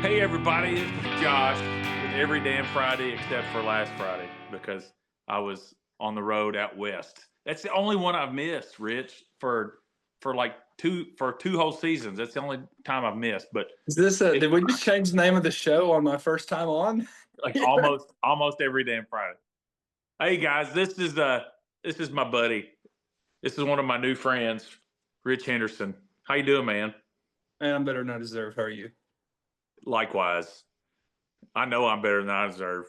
Hey everybody, this is Josh with every damn Friday except for last Friday because I was on the road out west. That's the only one I've missed, Rich, for like two whole seasons. That's the only time I've missed, but Is this it, did we just change the name of the show on my first time on? like almost every damn Friday. Hey guys, this is my buddy. This is one of my new friends, Rich Henderson. How you doing, man? Man, I'm better than I deserve. How are you? Likewise. I know I'm better than I deserve.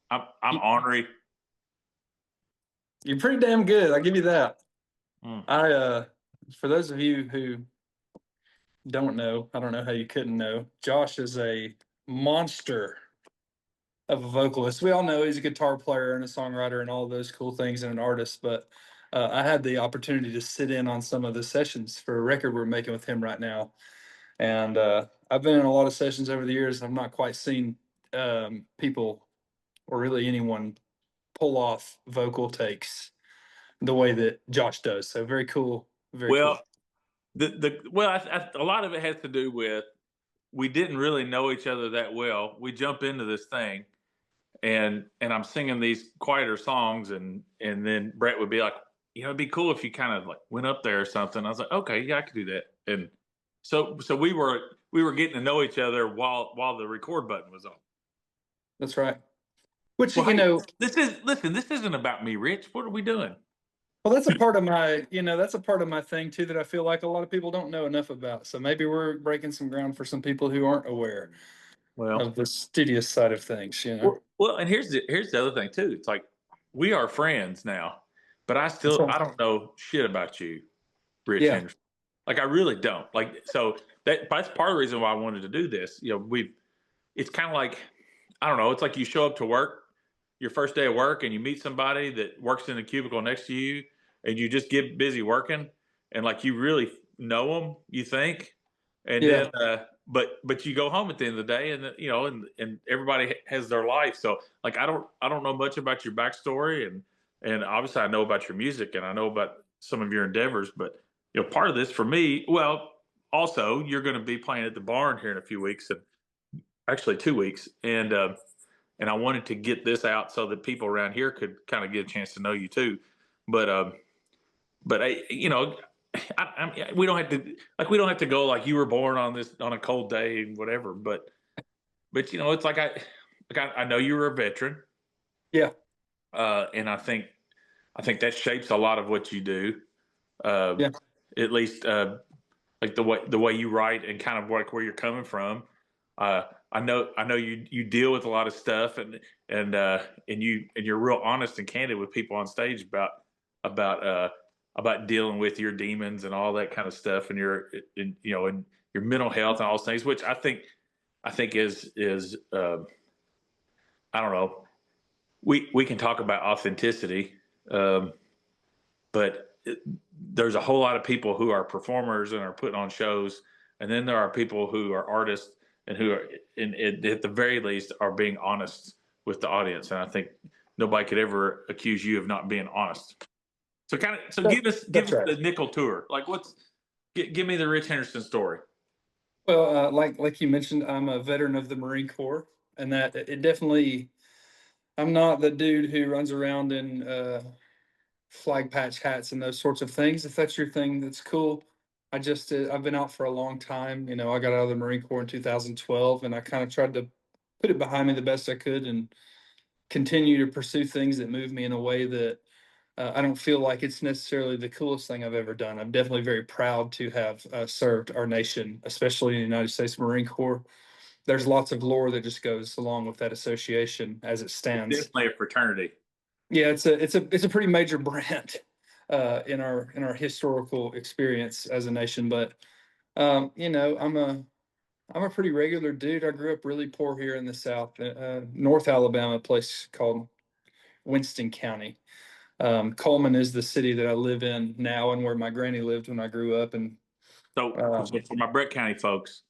I'm You- ornery. You're pretty damn good. I'll give you that. Mm. I For those of you who don't know, I don't know how you couldn't know. Josh is a monster of a vocalist. We all know he's a guitar player and a songwriter and all those cool things and an artist, but I had the opportunity to sit in on some of the sessions for a record we're making with him right now. And I've been in a lot of sessions over the years. I've not quite seen people or really anyone pull off vocal takes the way that Josh does. So very cool, very cool. Well, a lot of it has to do with we didn't really know each other that well. We jump into this thing, and I'm singing these quieter songs, and then Brett would be like, it'd be cool if you kind of like went up there or something. I was like, okay, yeah, I could do that. And so we were getting to know each other while the record button was on. That's right. Which Well, hey, this isn't about me, Rich. What are we doing? well, that's a part of my, that's a part of my thing too that I feel like a lot of people don't know enough about. So maybe we're breaking some ground for some people who aren't aware Well, of the studious side of things. well, and here's the other thing too. It's like we are friends now, but That's right. I don't know shit about you, Rich Yeah. Henderson. Like I really don't. Like so that's part of the reason why I wanted to do this. It's kind of like I don't know. It's like you show up to work, your first day of work, and you meet somebody that works in the cubicle next to you, and you just get busy working, and like you really know them, you think, and then Yeah. but you go home at the end of the day, and and everybody has their life. So like I don't know much about your backstory, and obviously I know about your music, and I know about some of your endeavors, but part of this for me, well, also you're going to be playing at the barn here in a few weeks, and actually 2 weeks, and I wanted to get this out so that people around here could kind of get a chance to know you too. But but we don't have to go like you were born on a cold day and whatever. But it's like I know you were a veteran, Yeah. and I think that shapes a lot of what you do. Uh, Yeah. at least like the way you write and kind of like where you're coming from. I know you deal with a lot of stuff, and you're real honest and candid with people on stage about uh, about dealing with your demons and all that kind of stuff, and and your mental health and all those things, which I think is I don't know. We can talk about authenticity, um, but there's a whole lot of people who are performers and are putting on shows, and then there are people who are artists and who are at the very least are being honest with the audience, and I think nobody could ever accuse you of not being honest. So That, give that's us right. the nickel tour. Like give me the Rich Henderson story. Well, like you mentioned, I'm a veteran of the Marine Corps, and that it definitely. I'm not the dude who runs around in flag patch hats and those sorts of things. If that's your thing, that's cool. I've been out for a long time. I got out of the Marine Corps in 2012, and I kind of tried to put it behind me the best I could and continue to pursue things that move me in a way that I don't feel like it's necessarily the coolest thing I've ever done. I'm definitely very proud to have served our nation, especially in the United States Marine Corps. There's lots of lore that just goes along with that association as it It's stands. definitely a fraternity. Yeah, it's a pretty major brand in our historical experience as a nation. But I'm a pretty regular dude. I grew up really poor here in the South, North Alabama, a place called Winston County. Coleman is the city that I live in now, and where my granny lived when I grew up. And So for my Brett County folks,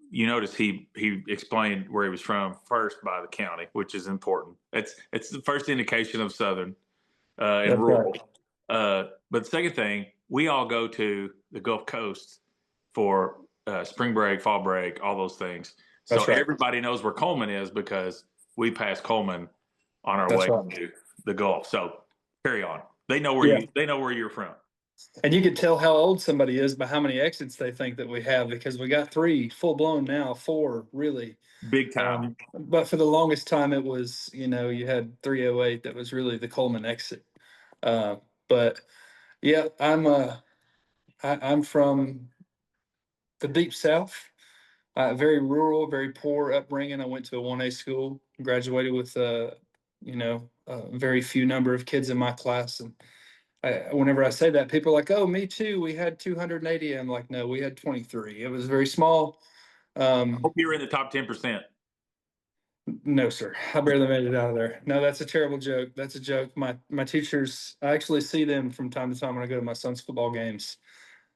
you notice he explained where he was from first by the county, which is important. It's the first indication of Southern and that's right. rural. But the second thing, we all go to the Gulf Coast for spring break, fall break, all those things. So That's right. everybody knows where Coleman is because we passed Coleman on our That's way right. to the Gulf. So carry on. Yeah. They know where you're from. And you can tell how old somebody is by how many exits they think that we have, because we got 3 full blown now, 4 really. Big time. But for the longest time, it was, you had 308 that was really the Coleman exit. Uh, but yeah, I'm from the deep South, very rural, very poor upbringing. I went to a 1A school, graduated with a very few number of kids in my class. And whenever I say that, people are like, "Oh, me too. We had 280." I'm like, "No, we had 23." It was very small. Hope you're in the top 10%. No, sir. I barely made it out of there. No, that's a terrible joke. That's a joke. My teachers, I actually see them from time to time when I go to my son's football games,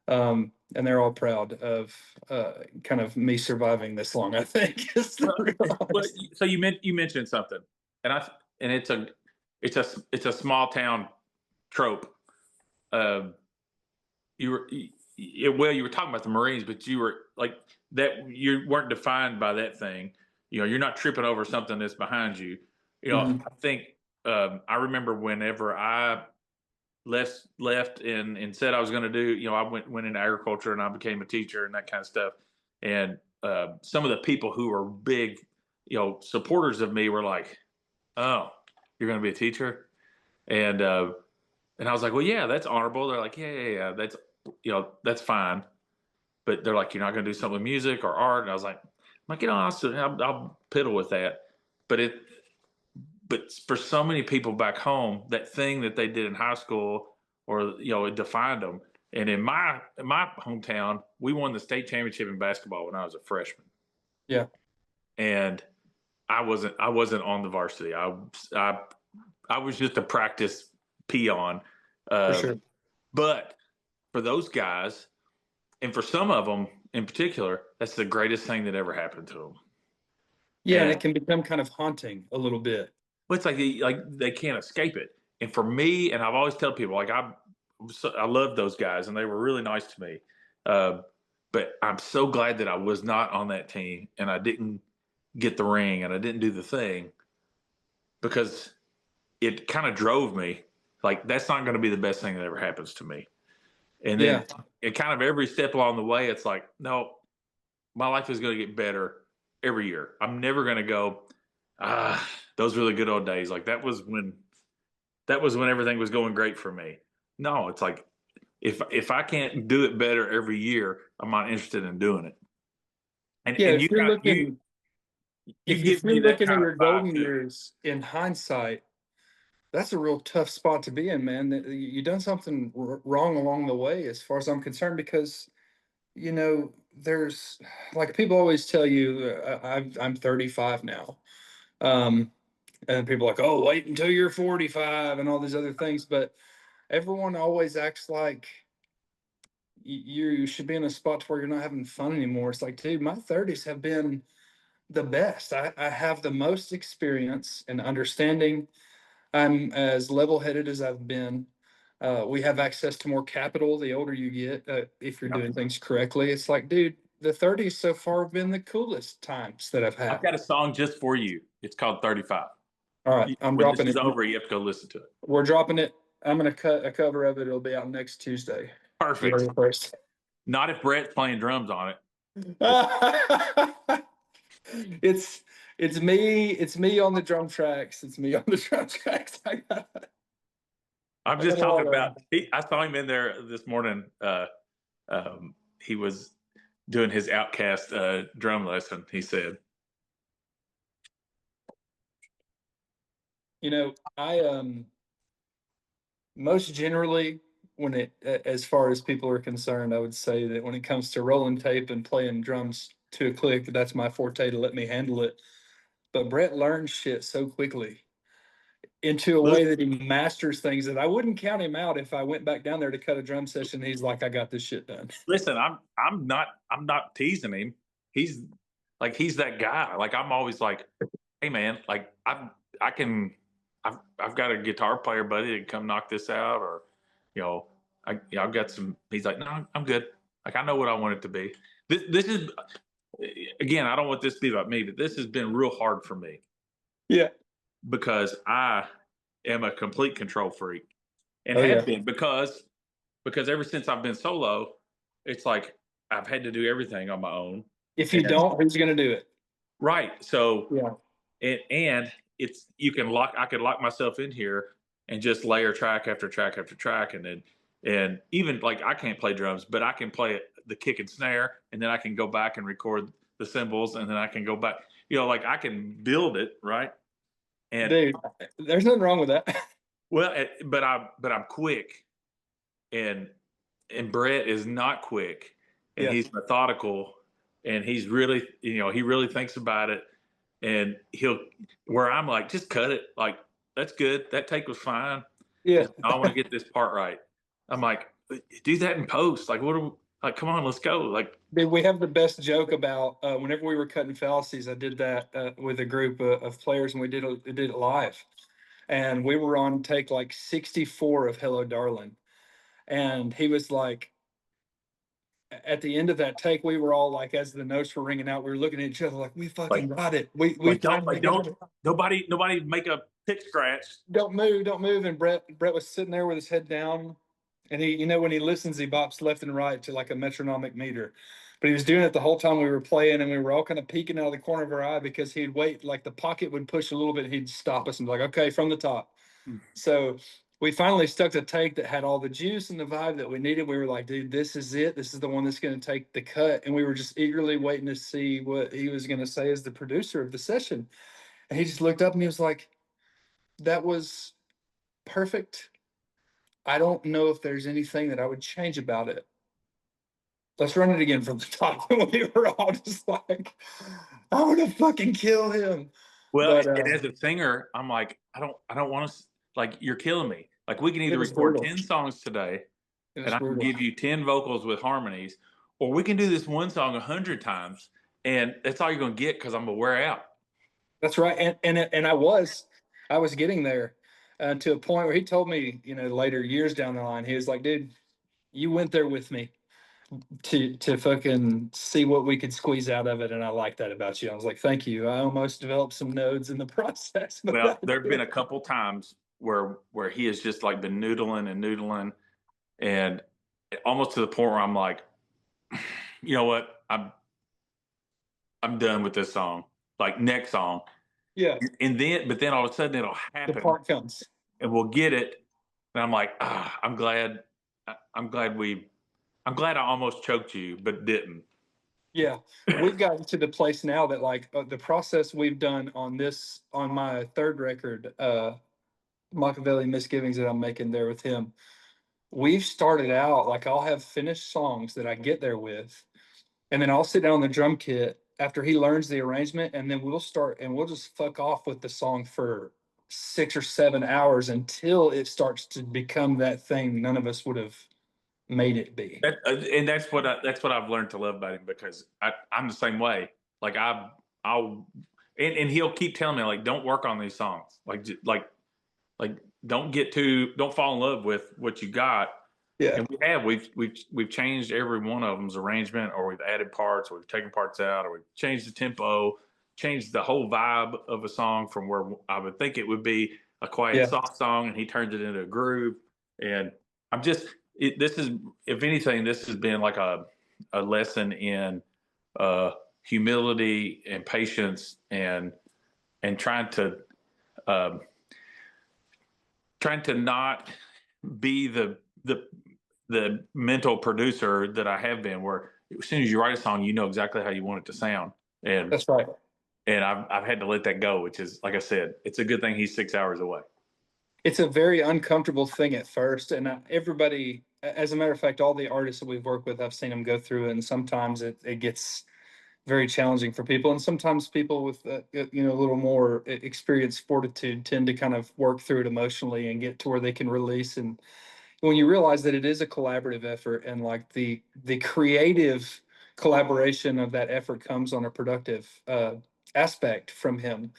and they're all proud of kind of me surviving this long. I think is the Well, real well, honest. so you mentioned something, and it's a small town trope. Um, you were well, you were talking about the Marines, but you were like that. You weren't defined by that thing. You're not tripping over something that's behind you. Mhm. I think I remember whenever I left and said I was going to do. I went into agriculture and I became a teacher and that kind of stuff. And some of the people who were big, supporters of me were like, "Oh, you're going to be a teacher," and I was like, "Well, yeah, that's honorable." They're like, "Yeah, yeah, yeah, that's fine." But they're like, "You're not going to do something with music or art," and I was like, I'll piddle with that. But but for so many people back home, that thing that they did in high school, or it defined them. And in my hometown, we won the state championship in basketball when I was a freshman, Yeah, and I wasn't on the varsity. I I was just a practice peon. for Uh, sure. but for those guys, and for some of them in particular, that's the greatest thing that ever happened to them. Yeah, and And it can become kind of haunting a little bit. well, it's like they can't escape it. And for me, and I've always tell people, like I love those guys, and they were really nice to me. Uh, but I'm so glad that I was not on that team, and I didn't get the ring, and I didn't do the thing, because it kind of drove me like that's not going to be the best thing that ever happens to me. And then Yeah, it kind of every step along the way, it's like, no, my life is going to get better every year. I'm never going to go, those were the good old days. Like that was when everything was going great for me. No, it's like if I can't do it better every year, I'm not interested in doing it. And yeah. and you If you're got you looking, you if give you're me that looking at kind of your vibe golden too. years in hindsight, that's a real tough spot to be in, man. You done something wrong along the way, as far as I'm concerned, because there's like people always tell you, I'm 35 now, um, and people are like, oh, wait until you're 45 and all these other things, but everyone always acts like you should be in a spot to where you're not having fun anymore. It's like, dude, my 30s have been the best. I have the most experience and understanding. I'm as level-headed as I've been. We have access to more capital the older you get, if you're Yep. doing things correctly. It's like, dude, the 30s so far have been the coolest times that I've I've had. got a song just for you. It's called 35. All right, I'm When this dropping is it. over, you have to go listen to it. We're dropping it. I'm gonna cut a cover of it. It'll be out next Tuesday. You heard Perfect. it first. Not if Brett's playing drums on it. It's me on the drum tracks. It's me on the drum tracks. I'm I got just a lot talking of about. I saw him in there this morning. He was doing his Outcast drum lesson. He said, I most generally, as far as people are concerned, I would say that when it comes to rolling tape and playing drums to a click, that's my forte, to let me handle it. But Brett learns shit so quickly into a way "Listen, that he masters things that I wouldn't count him out if I went back down there to cut a drum session. He's like, I got this shit done. listen, I'm not teasing him. He's he's that guy. Like I'm always like, hey man, like I can I've got a guitar player buddy that can come knock this out, or you know I've got some. He's like, no, I'm good. Like I know what I want it to be. this is again, I don't want this to be about me, but this has been real hard for me Yeah. because I am a complete control freak and Oh have yeah. been because ever since I've been solo, it's like I've had to do everything on my own. If you And don't, who's gonna do it? right, so Yeah. and it's you can lock I could lock myself in here and just layer track after track after track, and then and even like I can't play drums, but I can play the kick and snare, and then I can go back and record the cymbals, and then I can go back. Like I can build it right, and Dude, there's nothing wrong with that. well, but I'm quick, and Brett is not quick, and Yeah. he's methodical, and he's really he really thinks about it, and he'll where I'm like, just cut it, like that's good, that take was fine. Yeah. I want to get this part right. I'm like, do that in post. Like, what are we, like? Come on, let's go. Like, Dude, we have the best joke about whenever we were cutting fallacies. I did that with a group of players, and we did it live. And we were on take like 64 of Hello Darling. And he was like, at the end of that take, we were all like, as the notes were ringing out, we were looking at each other like, we fucking like, got it. We finally got don't it. nobody make a pick scratch. Don't move, don't move. And Brett was sitting there with his head down. And he, when he listens, he bops left and right to like a metronomic meter. But he was doing it the whole time we were playing, and we were all kind of peeking out of the corner of our eye because he'd wait, like the pocket would push a little bit, he'd stop us and be like, okay, from the top. So we finally stuck the take that had all the juice and the vibe that we needed. We were like, dude, this is it. This is the one that's going to take the cut. And we were just eagerly waiting to see what he was going to say as the producer of the session. And he just looked up and he was like, that was perfect. I don't know if there's anything that I would change about it. Let's run it again from the top. And we were all just like, I want to fucking kill him. Well, But and as a singer, I'm like, I don't want to like you're killing me. Like we can it either was record brutal. 10 songs today, It and was I can brutal. give you 10 vocals with harmonies, or we can do this one song 100 times, and that's all you're gonna get because I'm gonna wear out. That's right. And I was getting there to a point where he told me, later years down the line, he was like, dude, you went there with me to fucking see what we could squeeze out of it. And I like that about you. I was like, thank you. I almost developed some nodes in the process, but Well, there've been a couple times where he has just like been noodling and noodling, and almost to the point where I'm like, you know what, I'm done with this song. Like next song, yeah, and then but then all of a sudden it'll the happen, part comes. and we'll get it, and I'm like, I'm glad I almost choked you, but didn't. Yeah, we've gotten to the place now that like the process we've done on my third record, Machiavelli Misgivings that I'm making there with him. We've started out like I'll have finished songs that I get there with, and then I'll sit down on the drum kit after he learns the arrangement, and then we'll start and we'll just fuck off with the song for 6 or 7 hours until it starts to become that thing none of us would have made it be. And that's what I've learned to love about him because I'm the same way. Like I'll and he'll keep telling me like don't work on these songs like don't fall in love with what you got. Yeah. And we've changed every one of them's arrangement, or we've added parts, or we've taken parts out, or we've changed the tempo, changed the whole vibe of a song from where I would think it would be a quiet, Yeah. soft song, and he turns it into a groove. And I'm just this is if anything, this has been like a lesson in humility and patience and um, trying to not be the mental producer that I have been, where as soon as you write a song, you know exactly how you want it to sound, and That's right. I've had to let that go, which is like I said, it's a good thing he's 6 hours away. It's a very uncomfortable thing at first, and everybody, as a matter of fact, all the artists that we've worked with, I've seen them go through it, and sometimes it gets very challenging for people, and sometimes people with a little more experience, fortitude, tend to kind of work through it emotionally and get to where they can release. And when you realize that it is a collaborative effort, and like the creative collaboration of that effort comes on a productive aspect from him,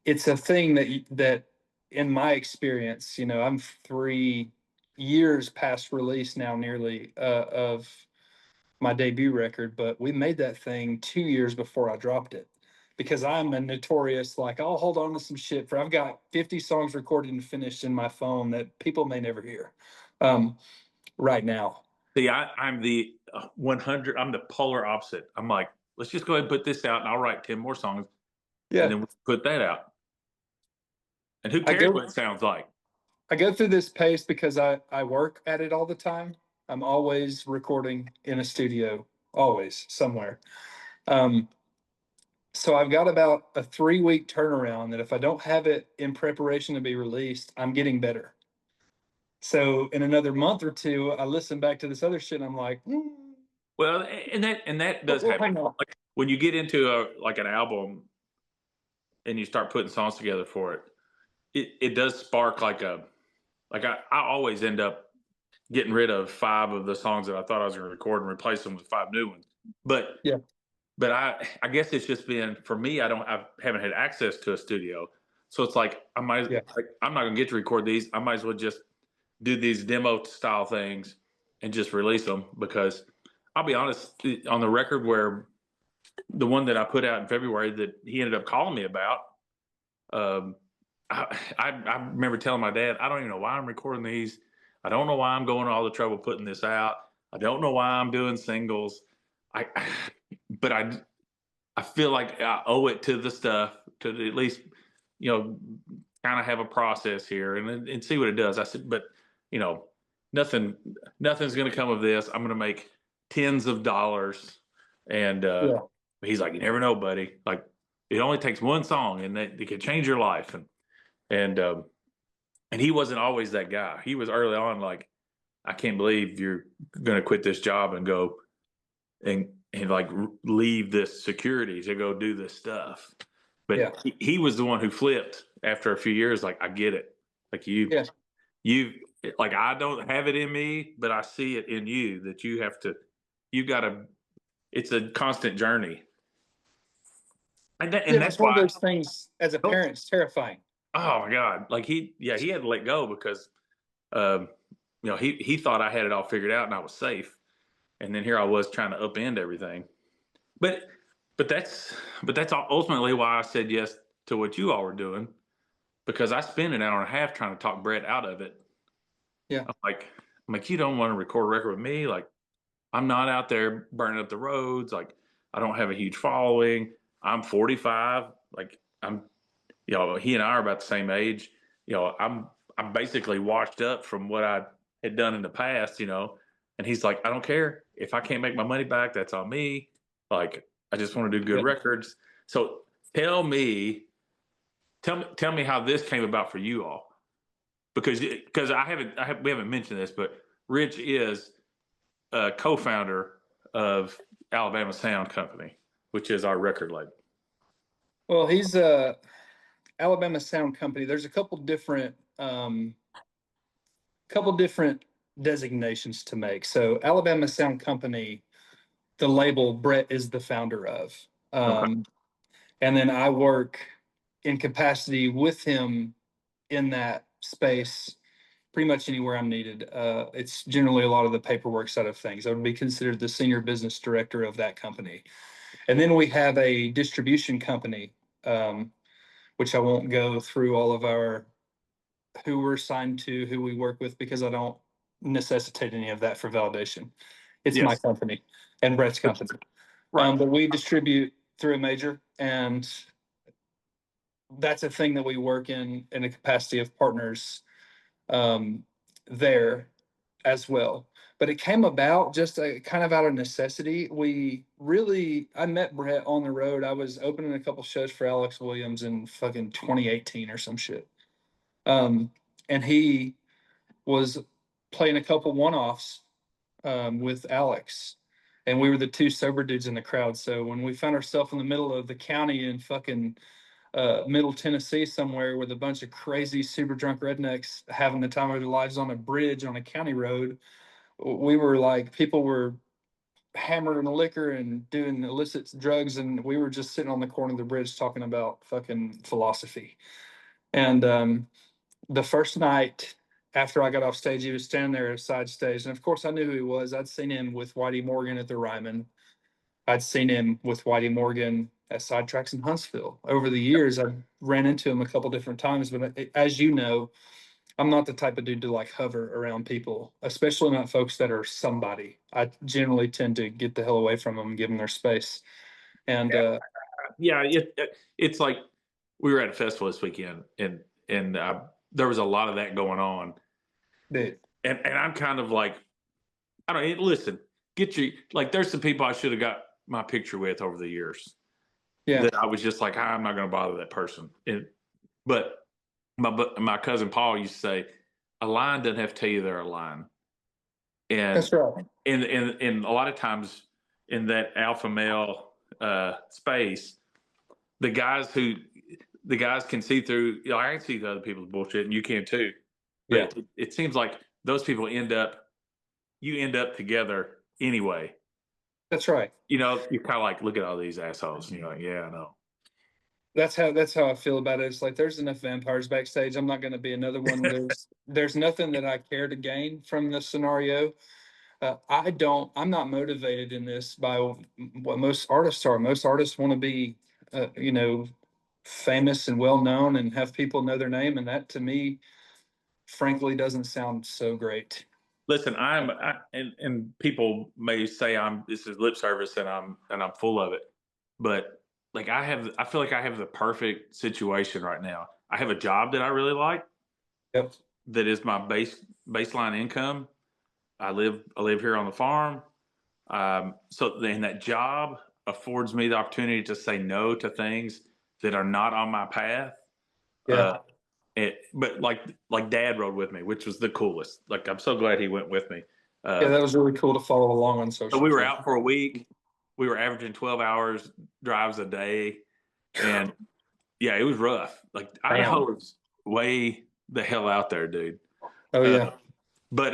it's a thing that in my experience, I'm 3 years past release now, nearly, of my debut record, but we made that thing 2 years before I dropped it because I'm a notorious, like, I'll hold on to some shit for, I've got 50 songs recorded and finished in my phone that people may never hear um, right now. See, I'm the 100. I'm the polar opposite. I'm like, let's just go ahead and put this out, and I'll write 10 more songs, and Yeah. then we'll put that out. And who I cares what go it sounds like? I go through this pace because I work at it all the time. I'm always recording in a studio, always somewhere. Um, so I've got about a 3 week turnaround that if I don't have it in preparation to be released, I'm getting better. So in another month or two, I listen back to this other shit and I'm like, Well, and that does well, happen. hang on. Like when you get into like an album and you start putting songs together for it, it does spark like I always end up getting rid of 5 of the songs that I thought I was going to record and replace them with 5 new ones. But Yeah, I guess it's just been for me. I haven't had access to a studio, so it's like yeah, I'm not going to get to record these. I might as well just do these demo style things and just release them because I'll be honest on the record where the one that I put out in February that he ended up calling me about. Um, I remember telling my dad, I don't even know why I'm recording these. I don't know why I'm going to all the trouble putting this out. I don't know why I'm doing singles. I but I feel like I owe it to the stuff to at least, you know, kind of have a process here and see what it does. I said, but you know, nothing, nothing's going to come of this. I'm going to make tens of dollars. And yeah, he's like, you never know, buddy. Like it only takes one song and it could change your life. And, um, and he wasn't always that guy. He was early on like, I can't believe you're going to quit this job and go and like leave this security to go do this stuff. But yeah, he was the one who flipped after a few years. Like I get it. Like yeah, you like I don't have it in me, but I see it in you that you got to. It's a constant journey, and yeah. that's It's one of why. those things as a parent, it's terrifying. Oh my God! Like he had to let go because um, he thought I had it all figured out and I was safe, and then here I was trying to upend everything. But but that's ultimately why I said yes to what you all were doing because I spent an hour and a half trying to talk Brett out of it. Yeah, I'm like, you don't want to record a record with me. Like, I'm not out there burning up the roads. Like, I don't have a huge following. I'm 45. Like, he and I are about the same age. I'm basically washed up from what I had done in the past. And he's like, I don't care if I can't make my money back. That's on me. Like, I just want to do good yeah. records. So tell me, tell me how this came about for you all because we haven't mentioned this, but Ritch is a co-founder of Alabama Sound Company, which is our record label. Well, he's a Alabama Sound Company. There's a couple different designations to make. So Alabama Sound Company, the label Brett is the founder of. Okay. Um, and then I work in capacity with him in that space pretty much anywhere I'm needed. It's generally a lot of the paperwork side of things. I would be considered the senior business director of that company. And then we have a distribution company, which I won't go through all of our who we're signed to, who we work with, because I don't necessitate any of that for validation. It's my Yes. company and Brett's company. Right. But we distribute through a major, and that's a thing that we work in a capacity of partners um, there as well. But it came about just kind of out of necessity. I met Brett on the road. I was opening a couple shows for Alex Williams in fucking 2018 or some shit. Um, and he was playing a couple one-offs with Alex, and we were the two sober dudes in the crowd. So when we found ourselves in the middle of the county in fucking Middle Tennessee somewhere with a bunch of crazy super drunk rednecks having the time of their lives on a bridge on a county road, we were like people were hammering liquor and doing illicit drugs, and we were just sitting on the corner of the bridge talking about fucking philosophy. And the first night after I got off stage, he was standing there at a side stage, and of course I knew who he was. I'd seen him with Whitey Morgan at the Ryman. I'd seen him with Whitey Morgan at Sidetracks in Huntsville. Over the years, I ran into him a couple different times, but as you know, I'm not the type of dude to like hover around people, especially not folks that are somebody. I generally tend to get the hell away from them and give them their space. And Yeah, it's like we were at a festival this weekend, and there was a lot of that going on, dude, and I'm kind of like, I don't listen. Get you like, there's some people I should have got my picture with over the years yeah, that I was just like, I'm not going to bother that person. But my cousin Paul used to say, a line doesn't have to tell you they're a line, and that's right. and a lot of times in that alpha male space, the guys who the guys can see through. You know, I can see the other people's bullshit, and you can too. Yeah, But it seems like those people you end up together anyway. that's right. You know, you're kind of like, look at all these assholes. And you're like, yeah, I know. That's how I feel about it. It's like there's enough vampires backstage. I'm not going to be another one. There's nothing that I care to gain from this scenario. I don't. I'm not motivated in this by what most artists are. Most artists want to be, famous and well known and have people know their name, and that to me, frankly, doesn't sound so great. Listen, and people may say this is lip service, and I'm full of it, but like I feel like I have the perfect situation right now. I have a job that I really like, Yep. that is my baseline income. I live here on the farm. So then that job affords me the opportunity to say no to things that are not on my path. Yeah. Uh, but like Dad rode with me, which was the coolest. Like, I'm so glad he went with me. Yeah, Uh, that was really cool to follow along on so social we were too. out for a week. We were averaging 12 hours drives a day, and yeah, it was rough. Like, Damn. Idaho is way the hell out there, dude. Oh Uh, yeah. but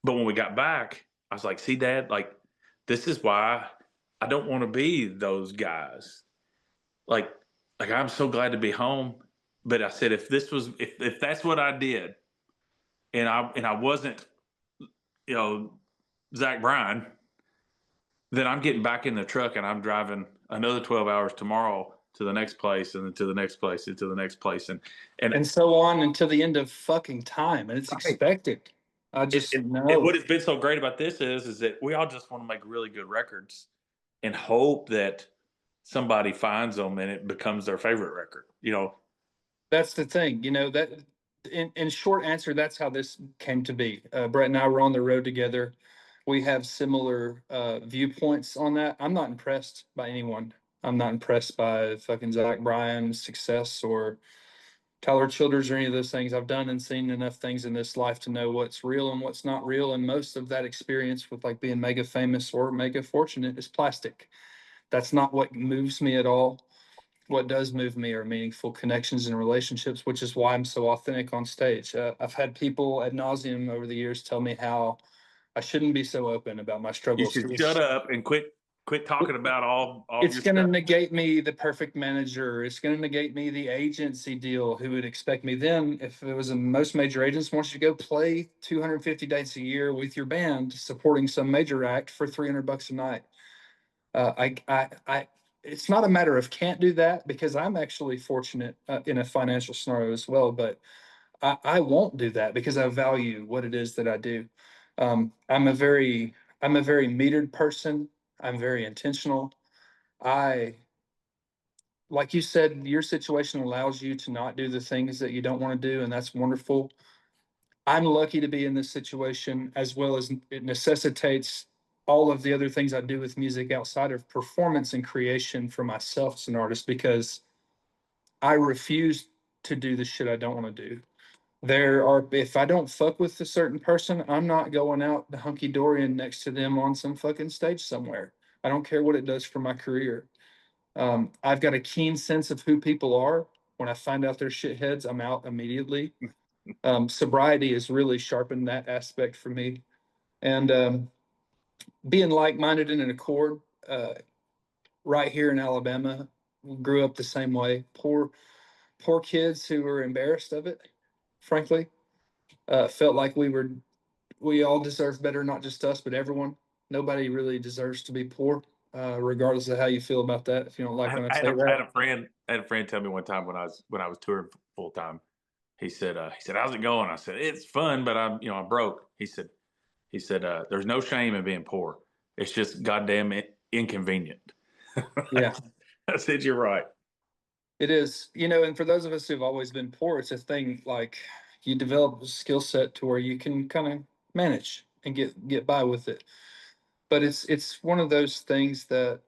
but when we got back, I was like, see, Dad, like, this is why I don't want to be those guys. Like, I'm so glad to be home. But I said, if that's what I did, and I wasn't, you know, Zach Bryan, then I'm getting back in the truck and I'm driving another 12 hours tomorrow to the next place, and then to the next place, and to the next place, and And so on until the end of fucking time, and it's right. expected. I And, just and, and what know has been so great about this is that we all just want to make really good records and hope that somebody finds them and it becomes their favorite record. You know, that's the thing. That in short answer, that's how this came to be. Brett and I were on the road together. We have similar viewpoints on that. I'm not impressed by anyone. I'm not impressed by fucking Zach Bryan's success or Tyler Childers or any of those things. I've done and seen enough things in this life to know what's real and what's not real. And most of that experience with like being mega famous or mega fortunate is plastic. That's not what moves me at all. What does move me are meaningful connections and relationships, which is why I'm so authentic on stage. I've had people ad nauseum over the years tell me how I shouldn't be so open about my you struggles. should shut up and quit talking about all of It's your going to stuff. negate me the perfect manager. It's going to negate me the agency deal. Who would expect me then if it was a most major agents wants you to go play 250 dates a year with your band supporting some major act for $300 a night? I it's not a matter of can't do that because I'm actually fortunate in a financial scenario as well, but I won't do that because I value what it is that I do. I'm a very metered person. I'm very intentional. I like you said, your situation allows you to not do the things that you don't want to do, and that's wonderful. I'm lucky to be in this situation as well as it necessitates all of the other things I do with music outside of performance and creation for myself as an artist because I refuse to do the shit I don't want to do. If I don't fuck with a certain person, I'm not going out the hunky dory and next to them on some fucking stage somewhere. I don't care what it does for my career. I've got a keen sense of who people are. When I find out they're shitheads, I'm out immediately. Sobriety has really sharpened that aspect for me. And being like-minded in an accord, uh, right here in Alabama, grew up the same way. Poor kids who were embarrassed of it, frankly. felt like we all deserve better, not just us, but everyone. Nobody really deserves to be poor, regardless of how you feel about that. If you don't like when I say I that, had a friend. I had a friend tell me one time when I was touring full time. He said, "How's it going?" I said, "It's fun, but I'm broke." He said, "There's no shame in being poor. It's just goddamn inconvenient." yeah, I said, "You're right." it is. And for those of us who've always been poor, it's a thing like you develop a skill set to where you can kind of manage and get by with it. But it's one of those things that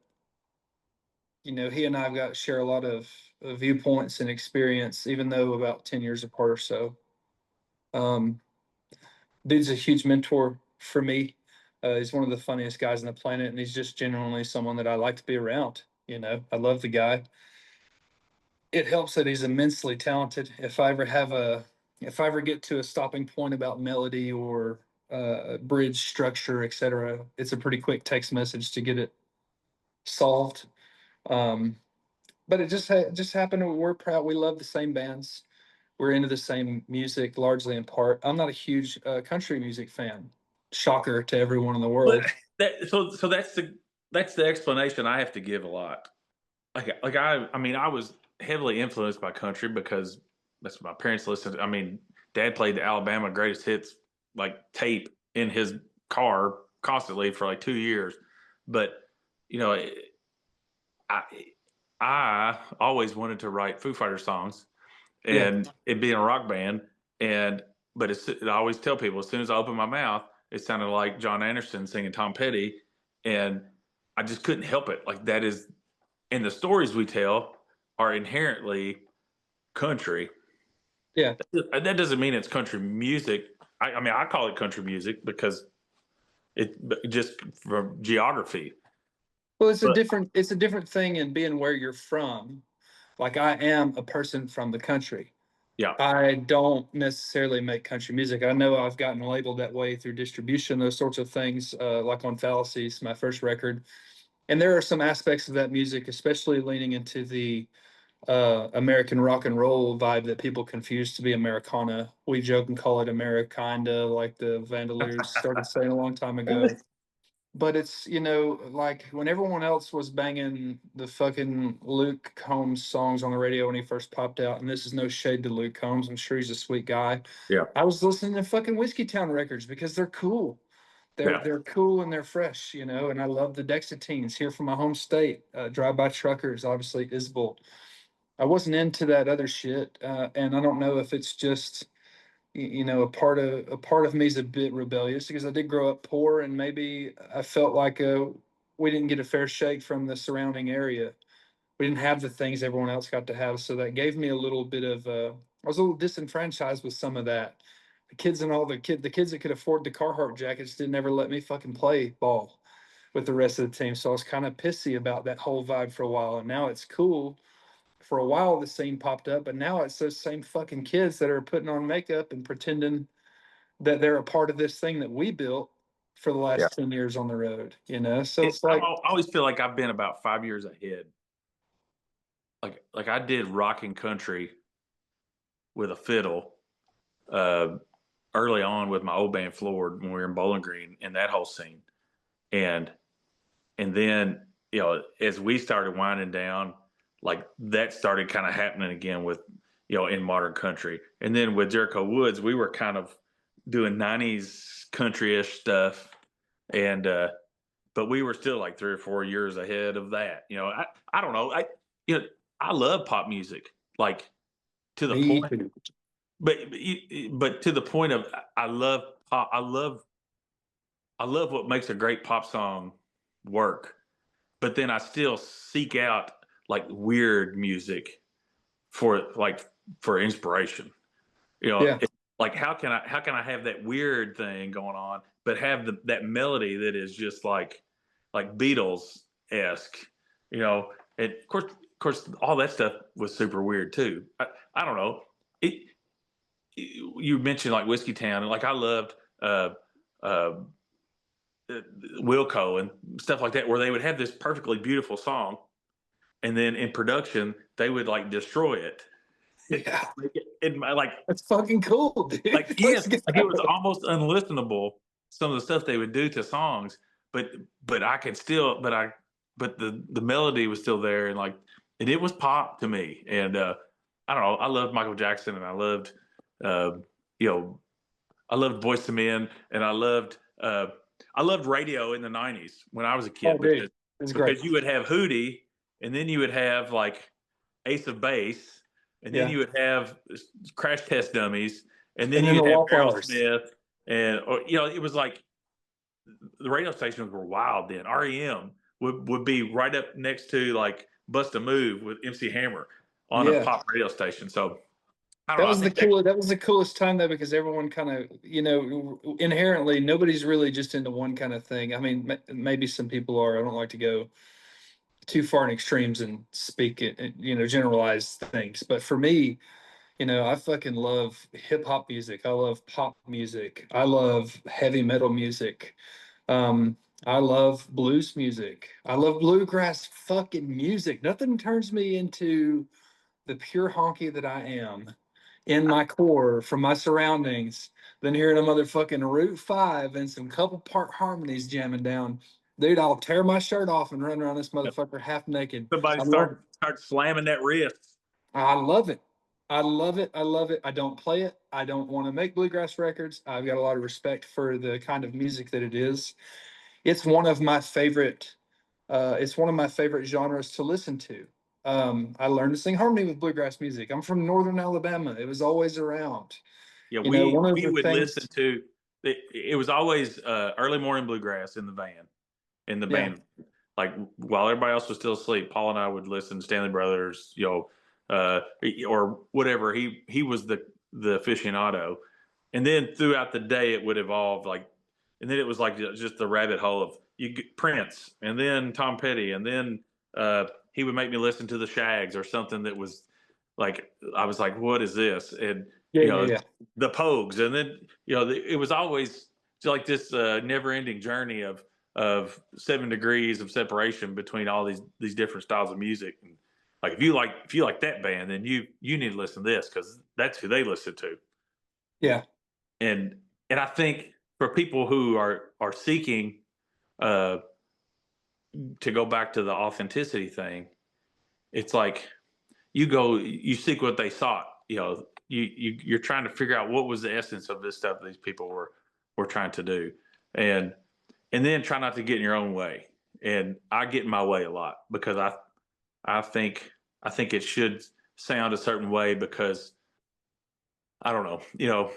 he and I've got share a lot of viewpoints and experience, even though about 10 years apart or so. Um, Dude's a huge mentor for me. He's one of the funniest guys on the planet, and he's just genuinely someone that I like to be around. I love the guy. It helps that he's immensely talented. If I ever get to a stopping point about melody or bridge structure, etc., it's a pretty quick text message to get it solved. Um, but it just happened. We're proud. We love the same bands. We're into the same music, largely in part. I'm not a huge country music fan. Shocker to everyone in the But world. so that's the explanation I have to give a lot. I mean, I was heavily influenced by country because that's what my parents listened to. I mean, Dad played the Alabama Greatest Hits like tape in his car constantly for like 2 years. But you know, I I always wanted to write Foo Fighters songs Yeah, and it being a rock band. And but I always tell people as soon as I open my mouth, it sounded like John Anderson singing Tom Petty, and I just couldn't help it. Like that is, and the stories we tell are inherently country. yeah. That doesn't mean it's country music. I mean, I call it country music because it just from geography. Well, But it's a different thing in being where you're from. Like I am a person from the country. yeah, I don't necessarily make country music. I know I've gotten labeled that way through distribution, those sorts of things, like on Fallacies, my first record. And there are some aspects of that music, especially leaning into the American rock and roll vibe that people confuse to be Americana. We joke and call it Americana, like the Vandaliers started saying a long time ago. But it's, like when everyone else was banging the fucking Luke Combs songs on the radio when he first popped out, and this is no shade to Luke Combs, I'm sure he's a sweet guy. yeah, I was listening to fucking Whiskey Town records because they're cool. They're yeah. they're cool and they're fresh, and I love the Dexatines here from my home state. Drive By Truckers, obviously Isbel. I wasn't into that other shit, and I don't know if it's just a part of me is a bit rebellious because I did grow up poor, and maybe I felt like we didn't get a fair shake from the surrounding area. We didn't have the things everyone else got to have, so that gave me a little bit of. I was a little disenfranchised with some of that. The kids that could afford the Carhartt jackets didn't ever let me fucking play ball with the rest of the team. So I was kind of pissy about that whole vibe for a while, and now it's cool. For a while, the scene popped up, but now it's those same fucking kids that are putting on makeup and pretending that they're a part of this thing that we built for the Yeah. last 10 years on the road. So it's like, I always feel like I've been about 5 years ahead. Like I did rock and country with a fiddle uh, early on with my old band Floored when we were in Bowling Green and that whole scene. And then as we started winding down, like that started kind of happening again with in modern country. And then with Jericho Woods, we were kind of doing '90s country-ish stuff, and but we were still like 3 or 4 years ahead of that. I don't know. You know I love pop music, like to the me point, too. but to the point of I love pop. I love what makes a great pop song work, but then I still seek out like weird music for inspiration. Yeah. Like how can I have that weird thing going on, but have that melody that is just like Beatles esque, And of course, all that stuff was super weird too. I don't know. It you mentioned like Whiskey Town, and like I loved uh, uh, Wilco and stuff like that, where they would have this perfectly beautiful song, and then in production they would like destroy it. Yeah, in my that's fucking cool, dude. yes, Let's go. like it was almost unlistenable some of the stuff they would do to songs, but I could still, but the melody was still there, and like, and it was pop to me, and I don't know, I loved Michael Jackson, and I loved, uh, you know, I loved Voice to Men, and I loved radio in the '90s when I was a Oh, kid dude, it's great. because you would have Hootie, and then you would have like Ace of Base, and then Yeah, you would have Crash Test Dummies, and then and then the you'd have Wallflowers. Aerosmith, and or it was like the radio stations were wild then. REM would be right up next to like Bust a Move with MC Hammer on a Yeah. pop radio station. So I don't That know. I was the think that coolest. That was the coolest time though, because everyone kind of, inherently nobody's really just into one kind of thing. I mean, maybe some people are. I don't like to go too far in extremes and speak it, generalize things. But for me, I fucking love hip hop music. I love pop music. I love heavy metal music. Um, I love blues music. I love bluegrass fucking music. Nothing turns me into the pure honky that I am in my core from my surroundings than hearing a motherfucking Route 5 and some couple part harmonies jamming down. Dude, I'll tear my shirt off and run around this motherfucker half naked. somebody I love it. start slamming that wrist. I love it. I love it. I love it. I don't play it. I don't want to make bluegrass records. I've got a lot of respect for the kind of music that it is. It's one of my favorite. It's one of my favorite genres to listen to. I learned to sing harmony with bluegrass music. I'm from Northern Alabama. It was always around. Yeah, One of we the would listen things. to it was always early morning bluegrass in the Yeah, band. Like while everybody else was still asleep, Paul and I would listen to Stanley Brothers, or whatever. He was the aficionado, and then throughout the day it would evolve like, and then it was like just the rabbit hole of you get Prince, and then Tom Petty, and then he would make me listen to the Shags or something that was like I was like, what is this? And yeah, you yeah, know yeah, the Pogues, and then it was always like this never-ending journey of 7 degrees of separation between all these different styles of music. And like if you like that band, then you need to listen to this because that's who they listen to. yeah. And I think for people who are seeking uh, to go back to the authenticity thing, it's like you seek what they sought. You're trying to figure out what was the essence of this stuff these people were trying to do, and then try not to get in your own way. And I get in my way a lot because I think it should sound a certain way because I don't know.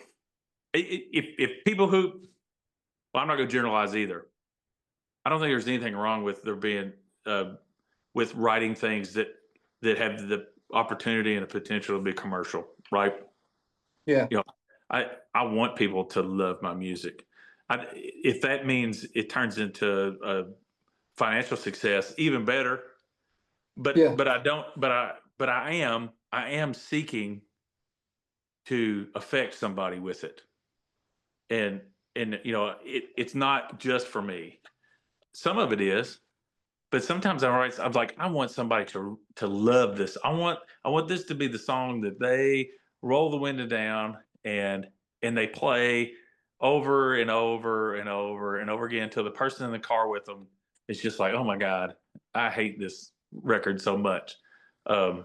If people who, well, I'm not going to generalize either. I don't think there's anything wrong with there being with writing things that have the opportunity and the potential to be commercial, right? Yeah. You know, I want people to love my music. If that means it turns into a financial success, even better. Yeah. But I don't. But I am seeking to affect somebody with it, and it's not just for me. Some of it is, but sometimes I'm like I want somebody to love this. I want this to be the song that they roll the window down and they play over and over and over and over again until the person in the car with them is just like, oh my god, I hate this record so much. Um,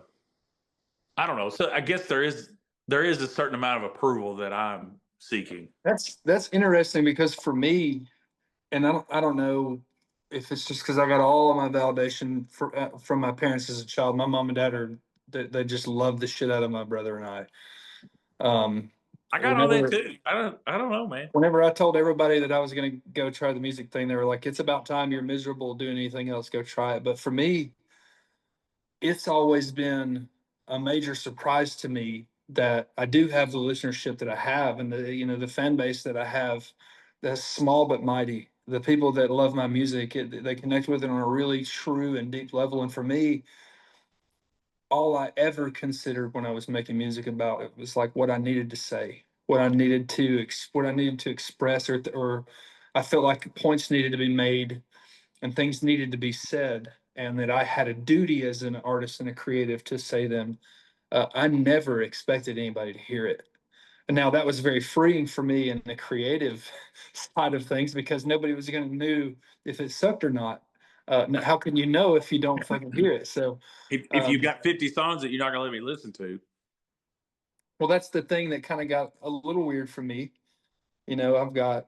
I don't know. So I guess there is a certain amount of approval that I'm seeking. That's interesting because for me, and I don't know if it's just because I got all of my validation from my parents as a child. My mom and dad they just love the shit out of my brother and I. Um, I got all that whenever too. I don't know, man. whenever I told everybody that I was going to go try the music thing, they were like, "It's about time. You're miserable doing anything else. Go try it." But for me, it's always been a major surprise to me that I do have the listenership that I have and the fan base that I have that's small but mighty. The people that love my music, they connect with it on a really true and deep level. And for me, all I ever considered when I was making music about it was like what I needed to say, what I needed to express, or I felt like points needed to be made and things needed to be said, and that I had a duty as an artist and a creative to say them. I never expected anybody to hear it. And now that was very freeing for me in the creative side of things because nobody was going to know if it sucked or not. How can you know if you don't fucking hear it? So, If you've um, got 50 songs that you're not gonna let me listen to, well, that's the thing that kind of got a little weird for me. You know, I've got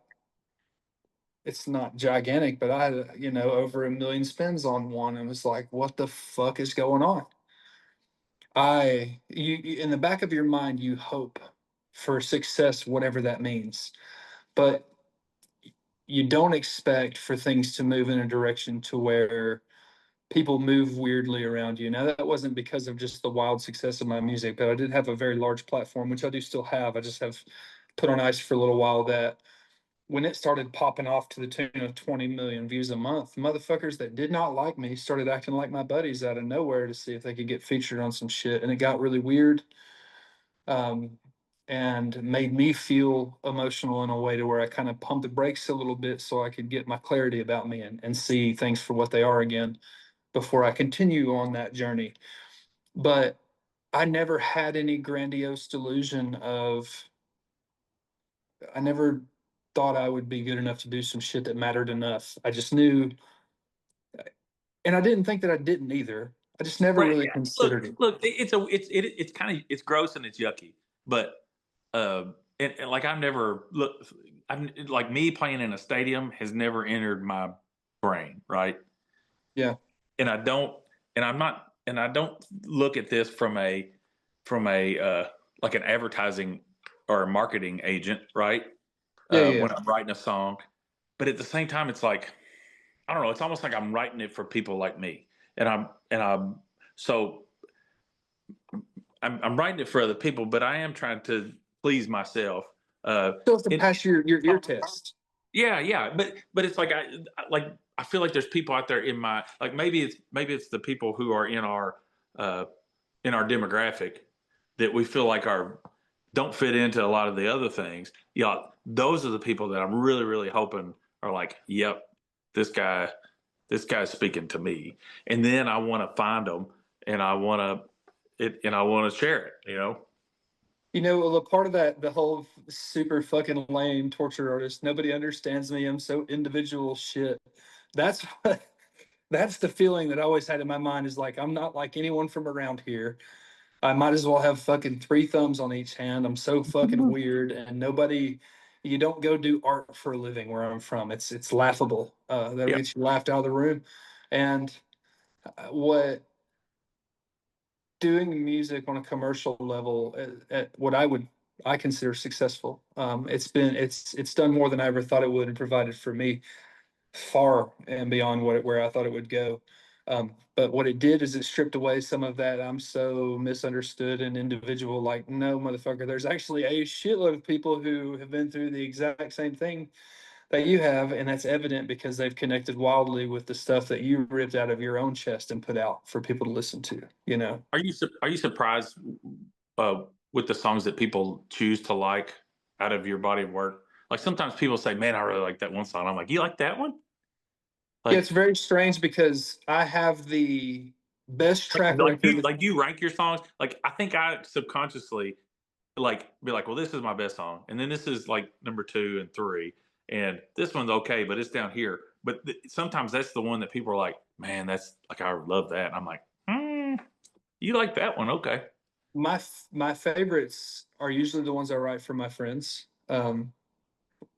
it's not gigantic, but I had, over 1 million spins on one and was like, what the fuck is going on? In the back of your mind, you hope for success, whatever that means, but you don't expect for things to move in a direction to where people move weirdly around you. Now, that wasn't because of just the wild success of my music, but I did have a very large platform, which I do still have. I just have put on ice for a little while that when it started popping off to the tune of 20 million views a month, motherfuckers that did not like me started acting like my buddies out of nowhere to see if they could get featured on some shit. And it got really weird, um, and made me feel emotional in a way to where I kind of pumped the brakes a little bit so I could get my clarity about me and see things for what they are again before I continue on that journey. But I never had any grandiose delusion of, I never thought I would be good enough to do some shit that mattered enough. I just knew, and I didn't think that I didn't either. I just never right? really Yeah. Look, considered it. look, it's kind of it's gross and it's yucky, but and like I've never look, I'm like me playing in a stadium has never entered my brain, right? Yeah. And I don't, and I'm not, and I don't look at this from a like an advertising or a marketing agent, right? Yeah. Yeah. When I'm writing a song, but at the same time, it's like I don't know. It's almost like I'm writing it for people like me, and I'm so I'm writing it for other people, but I am trying to please myself. Still have to And pass your ear test. yeah, yeah, but it's like I feel like there's people out there in my like maybe it's the people who are uh in our demographic that we feel like are don't fit into a lot of the other things. Yeah, those are the people that I'm really hoping are like, yep, this guy this guy's speaking to me, and then I want to find them and I want to share it. You know. Well, a part of that, the whole super fucking lame torture artist, nobody understands me. I'm so individual shit. That's what, that's the feeling that I always had in my mind is like, I'm not like anyone from around here. I might as well have fucking three thumbs on each hand. I'm so fucking weird, and nobody. You don't go do art for a living where I'm from. It's laughable. That'll Yeah. get you laughed out of the room. And what doing music on a commercial level at what I consider successful. It's done more than I ever thought it would, and provided for me far and beyond where I thought it would go. But what it did is it stripped away some of that I'm so misunderstood and individual. Like, no, motherfucker, there's actually a shitload of people who have been through the exact same thing that you have, and that's evident because they've connected wildly with the stuff that you ripped out of your own chest and put out for people to listen to. Are you surprised uh, with the songs that people choose to like out of your body of work? Like sometimes people say, "Man, I really like that one song." I'm like, "You like that one?" Yeah, Like, it's very strange because I have the best track record. do you rank your songs? Like, I think I subconsciously like be like, "Well, this is my best song," and then this is like number two and three, and this one's okay, but it's down here. But sometimes that's the one that people are like, "Man, that's like I love that." And I'm like, "You like that one? Okay." My favorites are usually the ones I write for my friends.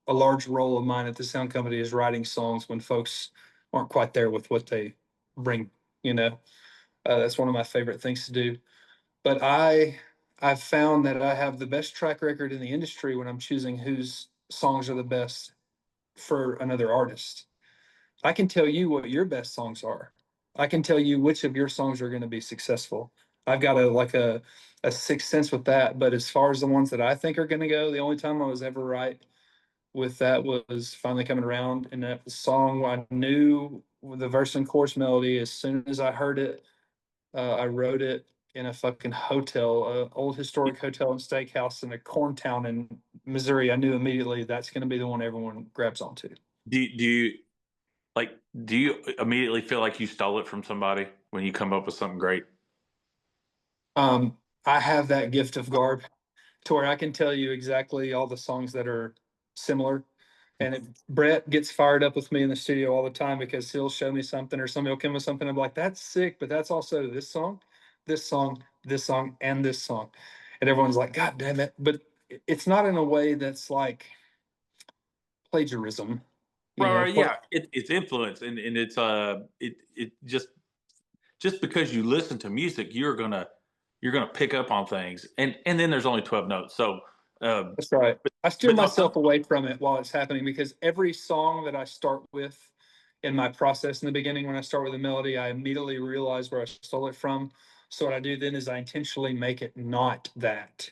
A large role of mine at the sound company is writing songs when folks aren't quite there with what they bring. You know, that's one of my favorite things to do. But I've found that I have the best track record in the industry when I'm choosing whose songs are the best for another artist. I can tell you what your best songs are. I can tell you which of your songs are going to be successful. I've got a sixth sense with that. But as far as the ones that I think are going to go, the only time I was ever right with that was Finally Coming Around, and that song I knew the verse and chorus melody as soon as I heard it. I wrote it in a fucking hotel, a old historic hotel and steakhouse in a corn town in Missouri. I knew immediately that's going to be the one everyone grabs onto. Do you like? Do you immediately feel like you stole it from somebody when you come up with something great? Um, I have that gift of garb to where I can tell you exactly all the songs that are similar. And Brett gets fired up with me in the studio all the time because he'll show me something or somebody will come with something. I'm like, that's sick, but that's also this song, this song, this song, and this song. And everyone's like, God damn it. But it's not in a way that's like plagiarism, you Right, know. right, yeah, it's influence, and it's it just because you listen to music, you're gonna pick up on things, and then there's only 12 notes, so That's right. but I steer but no, some myself away from it while it's happening because every song that I start with in my process in the beginning, when I start with a melody, I immediately realize where I stole it from. So what I do then is I intentionally make it not that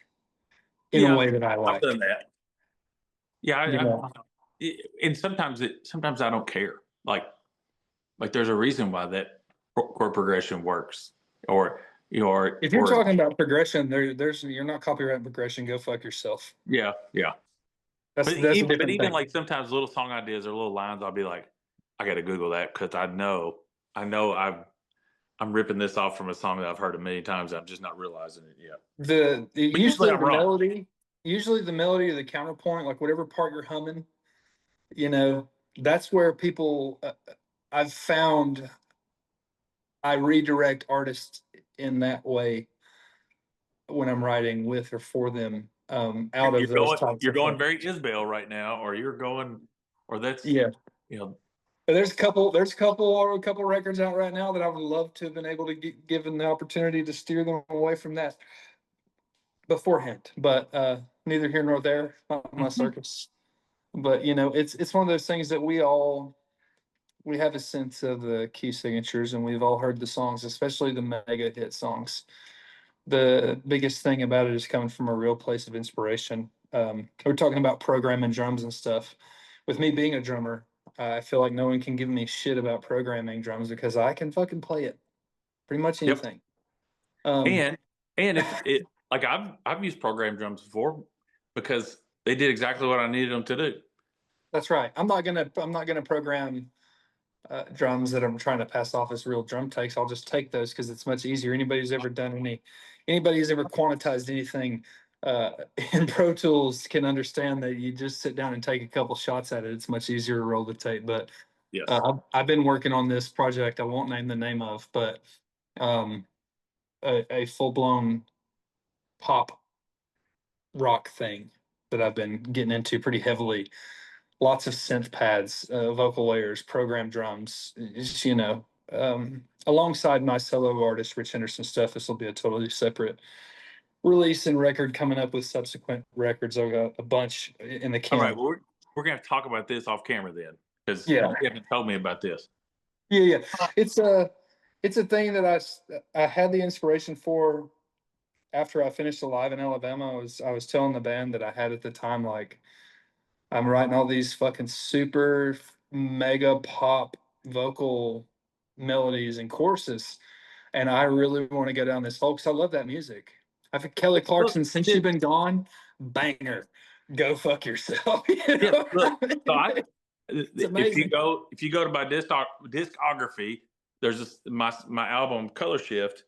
in a yeah, way that I I've done like. that. Yeah, You know, and sometimes I don't care. Like there's a reason why that chord progression works, or if you're or talking about progression, there's you're not copyrighting progression. Go fuck yourself. yeah, yeah. That's a But different even thing. like sometimes little song ideas or little lines, I'll be like, I got to Google that because I know I'm ripping this off from a song that I've heard a million times. I'm just not realizing it yet. The But usually I'm wrong. usually the melody or the counterpoint, like whatever part you're humming, you know, that's where people I've found I redirect artists in that way when I'm writing with or for them, out You're of those going types you're of going things. very Isbell right now, or you're going, or that's Yeah. you know But there's a couple records out right now that I would love to have been able to get given the opportunity to steer them away from that beforehand. But neither here nor there, not my Mhm. circus. But you know, it's one of those things that we have a sense of the key signatures and we've all heard the songs, especially the mega hit songs. The biggest thing about it is coming from a real place of inspiration. We're talking about programming drums and stuff. With me being a drummer, I feel like no one can give me shit about programming drums because I can fucking play it pretty much Yep. anything. Um, And if it like I've used program drums before because they did exactly what I needed them to do. that's right. I'm not gonna program drums that I'm trying to pass off as real drum takes. I'll just take those because it's much easier. Anybody who's ever quantized anything uh, in Pro Tools can understand that you just sit down and take a couple shots at it. It's much easier to roll the tape. But Yes. I've been working on this project. I won't name the name of, but um, a full blown pop rock thing that I've been getting into pretty heavily. Lots of synth pads, vocal layers, programmed drums. You know, alongside my solo artist Rich Henderson stuff, this will be a totally separate release and record coming up with subsequent records. I've got a bunch in the All right. can. Well, we're gonna have to talk about this off camera then, because Yeah, you haven't told me about this. yeah. It's a thing that I had the inspiration for after I finished Alive in Alabama. I was telling the band that I had at the time, like I'm writing all these fucking super mega pop vocal melodies and choruses, and I really want to go down this hole because I love that music. I've had Kelly Look, Clarkson since you've been gone, banger. Go fuck yourself. You yeah. know Look. what So I mean? It's amazing. if you go to my discography, there's my album Color Shift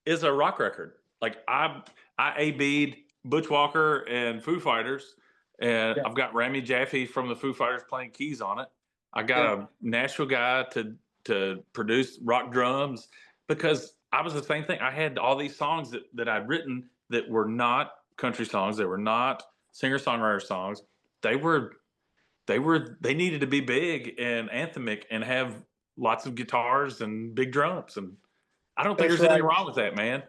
is a rock record. Like I AB'd Butch Walker and Foo Fighters, and Yeah, I've got Rami Jaffe from the Foo Fighters playing keys on it. I got yeah, a Nashville guy to produce rock drums because I was the same thing. I had all these songs that I'd written that were not country songs. They were not singer songwriter songs. They were they needed to be big and anthemic and have lots of guitars and big drums, and I don't think that's there's anything right. wrong with that, man.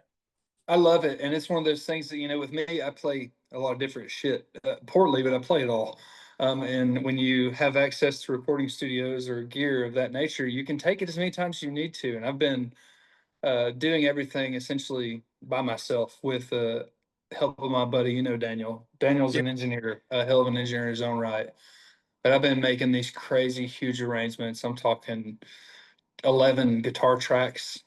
I love it, and it's one of those things that with me, I play a lot of different shit poorly, but I play it all. And when you have access to recording studios or gear of that nature, you can take it as many times as you need to. And I've been doing everything essentially by myself with help of my buddy, Daniel. Daniel's Yeah. an engineer, a hell of an engineer in his own right. But I've been making these crazy, huge arrangements. I'm talking 11 guitar tracks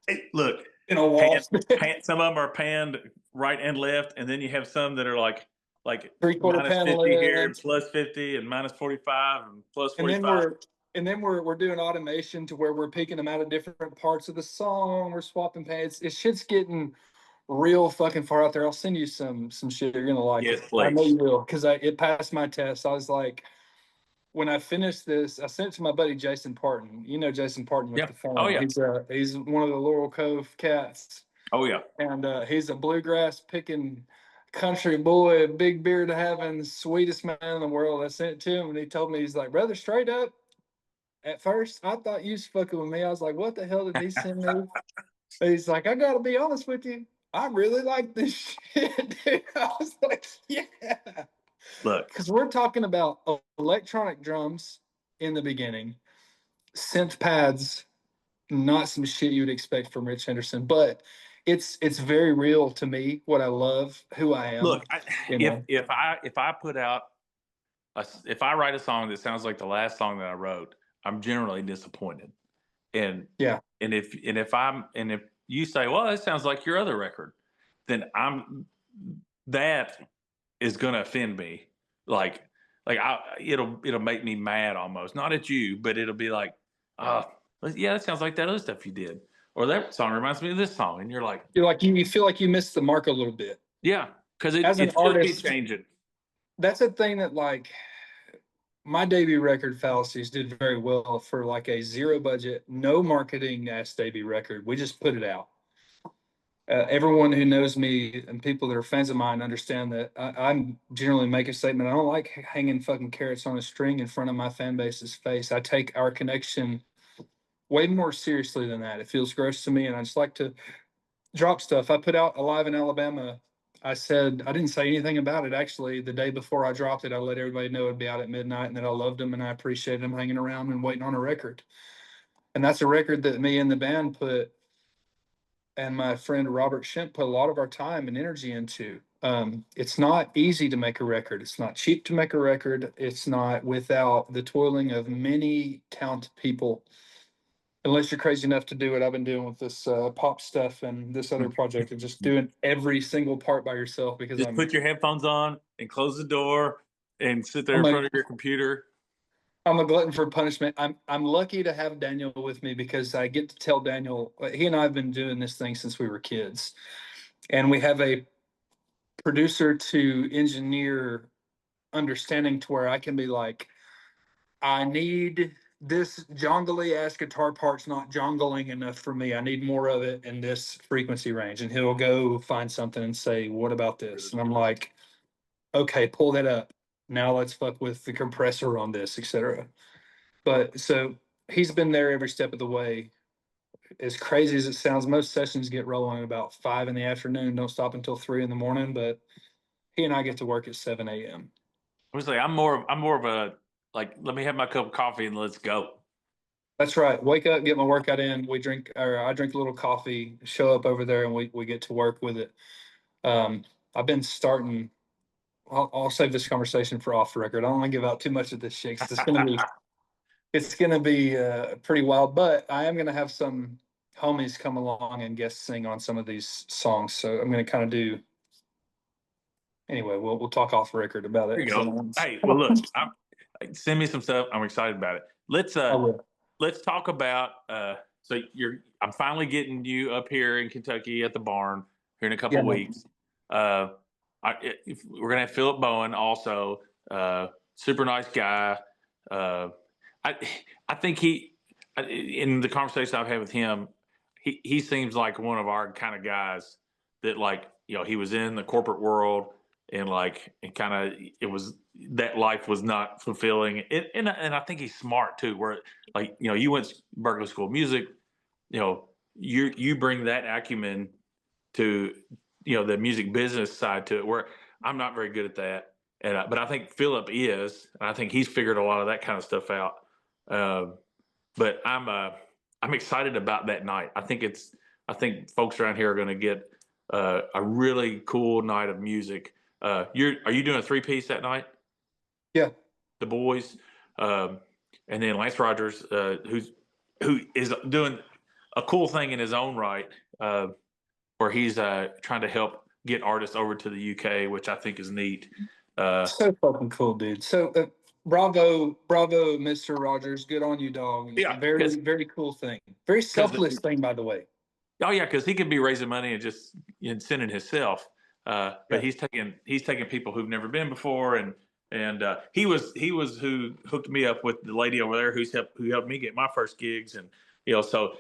Hey, look, in a wall, pan, some of them are panned right and left, and then you have some that are like three-quarter minus panel 50 here and ends. plus 50 and minus 45 and plus and then 45. we're and then we're doing automation to where we're picking them out of different parts of the song. We're swapping pads. It shit's getting real fucking far out there. I'll send you some shit. You're gonna like Yes, it. I know please. you will, because it passed my test. I was like, when I finished this, I sent it to my buddy Jason Parton. You know Jason Parton with Yeah. the Oh farm. yeah. He's one of the Laurel Cove cats, Oh yeah. and he's a bluegrass picking country boy, big beard having, sweetest man in the world. I sent it to him, and he told me, he's like, brother, straight up. At first, I thought you was fucking with me. I was like, what the hell did he send me? He's like, I gotta be honest with you. I really like this shit, dude. I was like, yeah. Look, Because we're talking about electronic drums in the beginning, synth pads, not some shit you would expect from Rich Henderson, but it's very real to me, what I love, who I am, look. you know. If I put out if I write a song that sounds like the last song that I wrote, I'm generally disappointed. And Yeah. if you say, well, it sounds like your other record, then that is going to offend me. Like it'll make me mad almost, not at you, but it'll be like, oh, yeah, that sounds like that other stuff you did, or that song reminds me of this song, and you're like, You're like you feel like you missed the mark a little bit. yeah, because As an it should be artist, changing. that's a thing that like my debut record Fallacies did very well for like a zero budget, no marketing ass debut record. We just put it out. Everyone who knows me and people that are fans of mine understand that I'm generally make a statement. I don't like hanging fucking carrots on a string in front of my fan base's face. I take our connection way more seriously than that. It feels gross to me, and I just like to drop stuff. I put out Alive in Alabama. I said I didn't say anything about it actually. The day before I dropped it, I let everybody know it'd be out at midnight and that I loved them and I appreciated them hanging around and waiting on a record. And that's a record that me and the band put, and my friend Robert Shemp put a lot of our time and energy into. It's not easy to make a record. It's not cheap to make a record. It's not without the toiling of many talented people. Unless you're crazy enough to do what I've been doing with this pop stuff and this other project, and just doing every single part by yourself. Because Just put your headphones on and close the door and sit there I'm in a front of your computer. I'm a glutton for punishment. I'm lucky to have Daniel with me because I get to tell Daniel. He and I have been doing this thing since we were kids, and we have a producer to engineer understanding to where I can be like, I need this jongly ass guitar part's not jongling enough for me. I need more of it in this frequency range. And he'll go find something and say, what about this? And I'm like, okay, pull that up. Now let's fuck with the compressor on this, etc. But so he's been there every step of the way. As crazy as it sounds, most sessions get rolling at about 5 in the afternoon, don't stop until 3 in the morning. But he and I get to work at 7 a.m. Honestly, I'm more of a like, let me have my cup of coffee and let's go. That's right. Wake up, get my workout in. We drink, or I drink a little coffee, show up over there, and we get to work with it. I've been starting. I'll save this conversation for off the record. I don't want to give out too much of this shit 'cause it's gonna be pretty wild. But I am gonna have some homies come along and guest sing on some of these songs. So I'm gonna kind of do. Anyway, we'll talk off the record about There it. you 'Cause I go. don't. Hey, well, look, send me some stuff. I'm excited about it. I will. Let's talk about. So I'm finally getting you up here in Kentucky at the barn here in a couple Yeah, man. weeks. Uh, we're gonna have Philip Bowen also. Super nice guy. Uh, I I think in the conversation I've had with him, he seems like one of our kind of guys that, like, he was in the corporate world, and like, and kind of, it was, that life was not fulfilling, and I think he's smart too, where, like, you went to Berkeley School of Music, you bring that acumen to, the music business side to it, where I'm not very good at that. And but I think Philip is, and I think he's figured a lot of that kind of stuff out. Um, but I'm excited about that night. I think folks around here are going to get a really cool night of music. Are you doing a 3-piece that night? Yeah. The boys, um, and then Lance Rogers, who is doing a cool thing in his own right, where he's trying to help get artists over to the UK, which I think is neat. So fucking cool, dude. So bravo, Mr. Rogers. Good on you, dog. Yeah, Very, very cool thing. Very because selfless thing, by the way. Oh yeah, because he could be raising money and just sending himself. But Yeah. he's taking people who've never been before, and he was who hooked me up with the lady over there who helped me get my first gigs, and so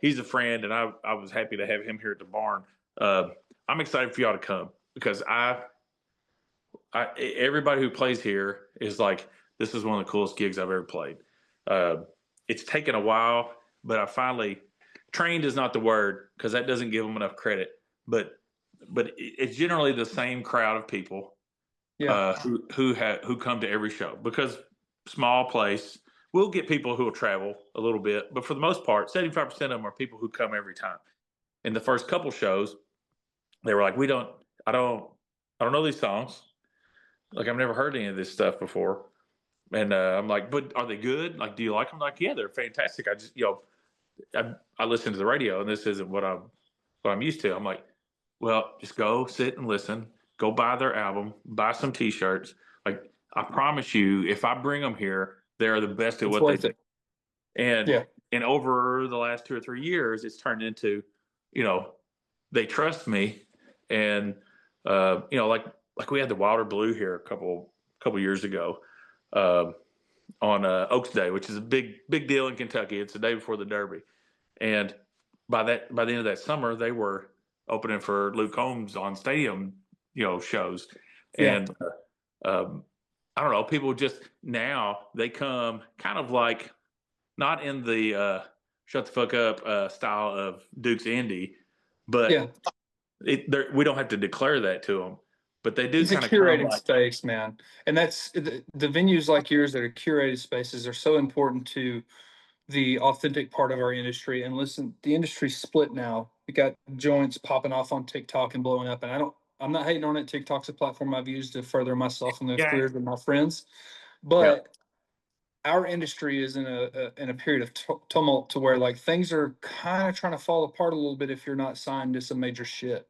he's a friend, and I was happy to have him here at the barn. Uh, I'm excited for y'all to come because everybody who plays here is like, this is one of the coolest gigs I've ever played. Uh, it's taken a while, but I finally trained is not the word because that doesn't give them enough credit. But it's generally the same crowd of people Yeah. who come to every show because small place. We'll get people who will travel a little bit, but for the most part, 75% of them are people who come every time. In the first couple shows, they were like, I don't know these songs. Like I've never heard any of this stuff before. And I'm like, but are they good? Like, do you like them? Like, yeah, they're fantastic. I just, I listen to the radio, and this isn't what I'm used to. I'm like, well, just go sit and listen. Go buy their album. Buy some T-shirts. Like, I promise you, if I bring them here, they're the best at It's what they worth do. it. And Yeah. and over the last 2 or 3 years, it's turned into, you know, they trust me, and like we had the Wilder Blue here a couple years ago. Uh, on Oaks Day, which is a big deal in Kentucky. It's the day before the Derby, and by the end of that summer, they were opening for Luke Combs on stadium, shows, Yeah. and I don't know. People just now they come kind of like not in the shut the fuck up style of Duke's Indy, Yeah. but we don't have to declare that to them, but they do It's a kind of come curated like, space, man. And that's the venues like yours that are curated spaces are so important to the authentic part of our industry. And listen, the industry's split now. You got joints popping off on TikTok and blowing up. And I'm not hating on it. TikTok's a platform I've used to further myself and the yeah, careers of my friends. yeah. But our industry is in a period of tumult to where like things are kind of trying to fall apart a little bit if you're not signed to some major shit.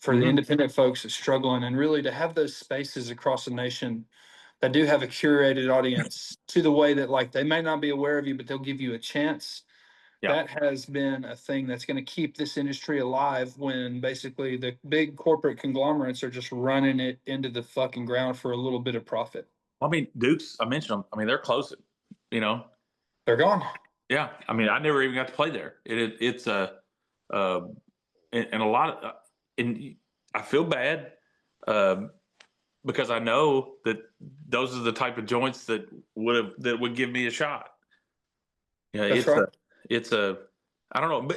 For the Hmm. independent folks that's struggling, and really to have those spaces across the nation that do have a curated audience to the way that like they may not be aware of you, but they'll give you a chance. Yeah. That has been a thing that's going to keep this industry alive when basically the big corporate conglomerates are just running it into the fucking ground for a little bit of profit. I mean, Dukes, I mentioned them. I mean, they're closing, you know? They're gone. Yeah. I mean, I never even got to play there. It's uh, and a lot of, and I feel bad, um, because I know that those are the type of joints that would give me a shot. Yeah. That's right. It's a, I don't know,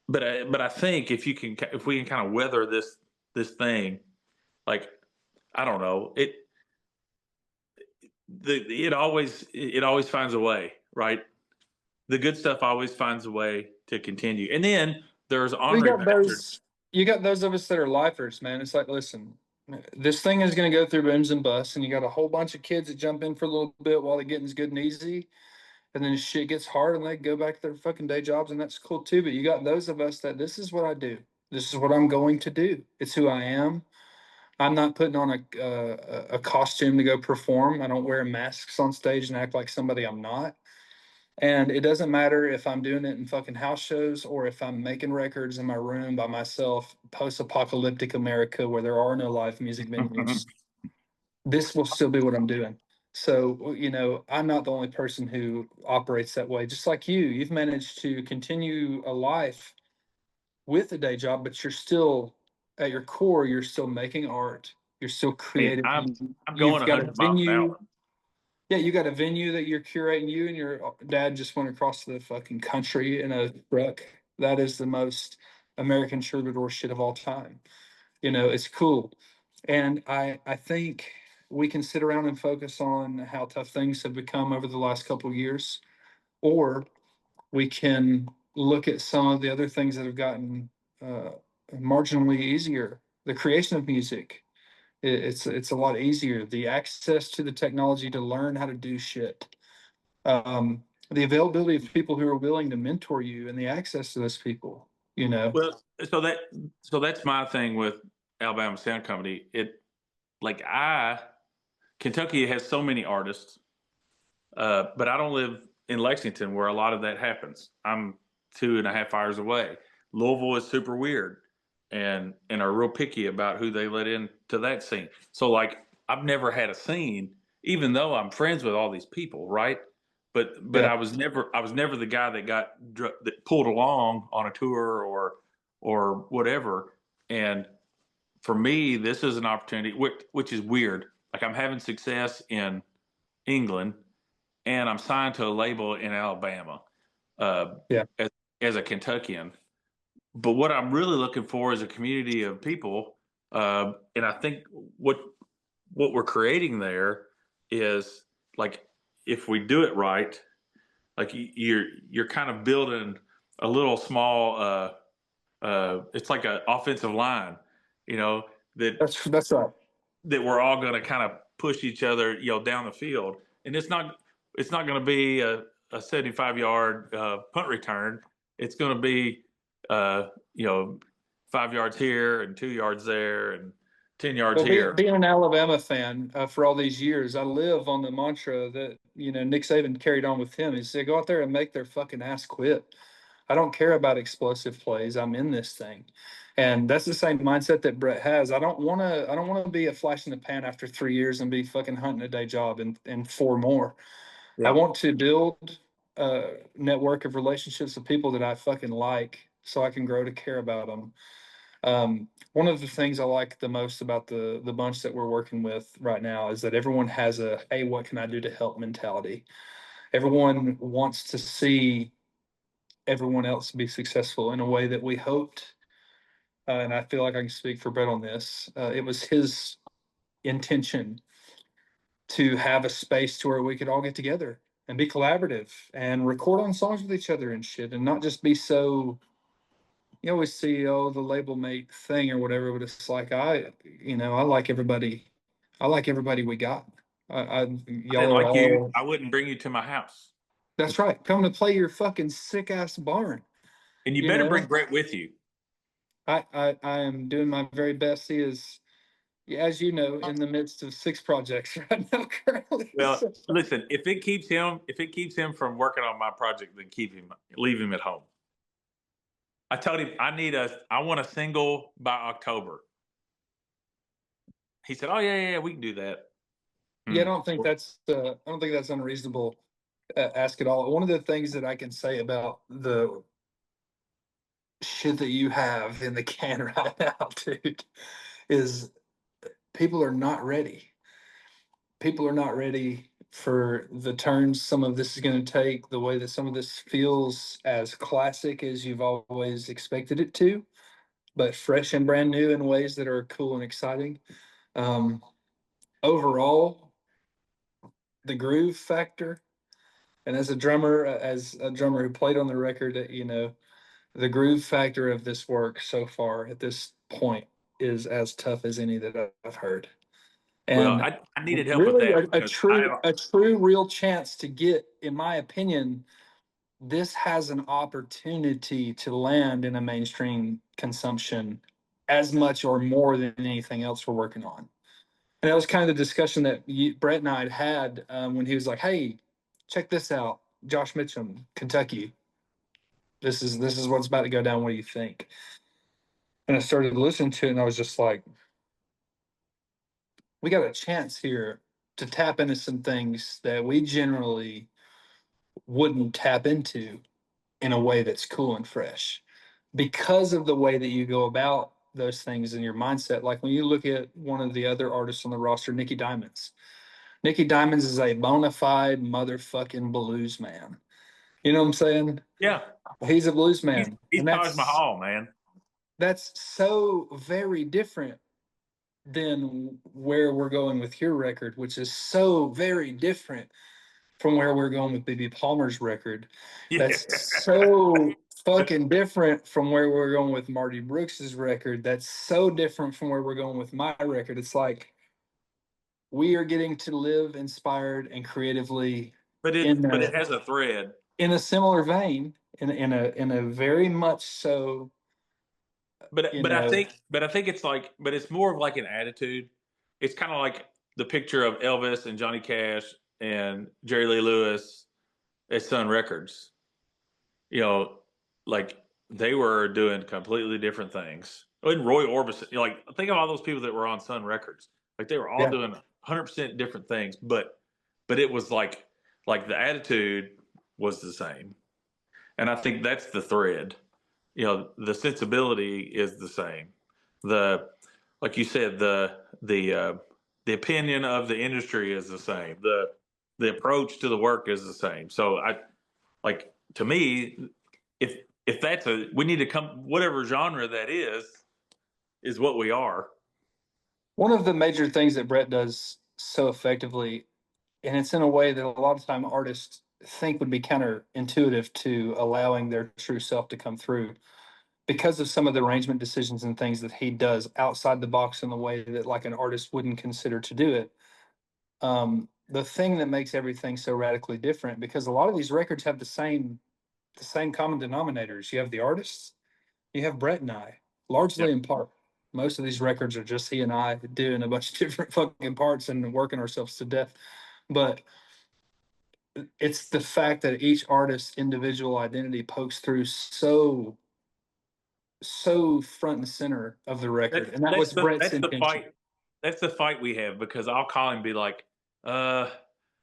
but I think if we can kind of weather this thing, like, I don't know, it always finds a way, right? The good stuff always finds a way to continue. And then there's Well, honorary bastards. you got those of us that are lifers, man. It's like, listen, this thing is going to go through booms and busts, and you got a whole bunch of kids that jump in for a little bit while the getting's good and easy, and then shit gets hard, and they go back to their fucking day jobs, and that's cool too. But you got those of us that this is what I do. This is what I'm going to do. It's who I am. I'm not putting on a costume to go perform. I don't wear masks on stage and act like somebody I'm not. And it doesn't matter if I'm doing it in fucking house shows or if I'm making records in my room by myself, post apocalyptic America where there are no live music venues. This will still be what I'm doing. So, I'm not the only person who operates that way. Just like you've managed to continue a life with a day job, but you're still at your core, you're still making art, you're still Hey, creative. I'm going You've got a 100 miles an venue. hour. Yeah, you got a venue that you're curating. You and your dad just went across the fucking country in a truck. That is the most American troubadour shit of all time. It's cool. And I think we can sit around and focus on how tough things have become over the last couple of years, or we can look at some of the other things that have gotten uh, marginally easier. The creation of music, it's a lot easier. The access to the technology to learn how to do shit. The availability of people who are willing to mentor you and the access to those people, you know. Well, so that's my thing with Alabama Sound Company. Like Kentucky has so many artists, but I don't live in Lexington where a lot of that happens. I'm 2.5 hours away. Louisville is super weird and are real picky about who they let into that scene. So like I've never had a scene, even though I'm friends with all these people, right? But Yeah. I was never the guy that that pulled along on a tour or whatever. And for me, this is an opportunity, which is weird. Like I'm having success in England, and I'm signed to a label in Alabama uh, Yeah. as a Kentuckian. But what I'm really looking for is a community of people, and I think what what we're creating there is like if we do it right, like you're kind of building a little small. It's like an offensive line, you know that That's right. that we're all going to kind of push each other, down the field. And it's not going to be a 75-yard punt return. It's going to be, uh, you know, 5 yards here and 2 yards there and 10 yards Well, here. being an Alabama fan for all these years, I live on the mantra that Nick Saban carried on with him. He said, "Go out there and make their fucking ass quit. I don't care about explosive plays. I'm in this thing," and that's the same mindset that Brett has. I don't want to. I don't want to be a flash in the pan after 3 years and be fucking hunting a day job and four more. I Yeah. want to build a network of relationships with people that I fucking like, so I can grow to care about them. One of the things I like the most about the bunch that we're working with right now is that everyone has a "Hey, what can I do to help" mentality. Everyone wants to see everyone else be successful in a way that we hoped. And I feel like I can speak for Brett on this. It was his intention to have a space to where we could all get together and be collaborative and record on songs with each other and shit, and not just be so. You always see, oh, the label mate thing or whatever, but it's like I like everybody. I like everybody we got. I Y'all didn't are like you. all. I wouldn't bring you to my house. That's right. Come to play your fucking sick ass barn. And you You better bring know, Brett with you. I am doing my very best. He is, yeah, as you know, in the midst of 6 projects right now currently. Well, listen, if it keeps him from working on my project, then leave him at home. I told him I want a single by October. He said, "Oh yeah, yeah, yeah, we can do that." Yeah, Hmm. I don't think that's unreasonable ask at all. One of the things that I can say about the shit that you have in the can right now, dude, is people are not ready. People are not ready for the turns some of this is going to take, the way that some of this feels as classic as you've always expected it to, but fresh and brand new in ways that are cool and exciting. Um, Overall, the groove factor, and as a drummer who played on the record, the groove factor of this work so far at this point is as tough as any that I've heard. Well, And I needed help with really that a because I have. true real chance to get, in my opinion, this has an opportunity to land in a mainstream consumption as much or more than anything else we're working on. And that was kind of the discussion that Brett and I had when he was like, "Hey, check this out, Josh Mitchum, Kentucky. This is what's about to go down. What do you think?" And I started listening to it, and I was just like, "We got a chance here to tap into some things that we generally wouldn't tap into in a way that's cool and fresh because of the way that you go about those things in your mindset." Like when you look at one of the other artists on the roster, Nikki Diamonds. Nikki Diamonds is a bona fide motherfucking blues man. You know what I'm saying? Yeah, He's a blues he's man. he's And Taj Mahal, man. that's so very different than where we're going with your record, which is so very different from where we're going with BB Palmer's record. Yeah, That's so fucking different from where we're going with Marty Brooks's record. That's so different from where we're going with my record. It's like we are getting to live inspired and creatively but in it has a thread. a similar vein, in a very much so, But you but I know. think but I think it's more of like an attitude. It's kind of like the picture of Elvis and Johnny Cash and Jerry Lee Lewis at Sun Records. You know, like they were doing completely different things. And Roy Orbison, like think of all those people that were on Sun Records. Like they were all Yeah. doing 100% different things, but it was like the attitude was the same. And I think that's the thread. The sensibility is the same. The like you said, the opinion of the industry is the same. The approach to the work is the same. So I like to me, if that's we need to come whatever genre that is what we are. One of the major things that Brett does so effectively, and it's in a way that a lot of time artists think would be counterintuitive to allowing their true self to come through because of some of the arrangement decisions and things that he does outside the box in the way that like an artist wouldn't consider to do it. The thing that makes everything so radically different, because a lot of these records have the same common denominators. You have the artists, you have Brett and I, largely Yep. in part. Most of these records are just he and I doing a bunch of different fucking parts and working ourselves to death. But it's the fact that each artist's individual identity pokes through so front and center of the record. And that was Brett's That's the intention. fight. That's the fight we have because I'll call him and be like, uh,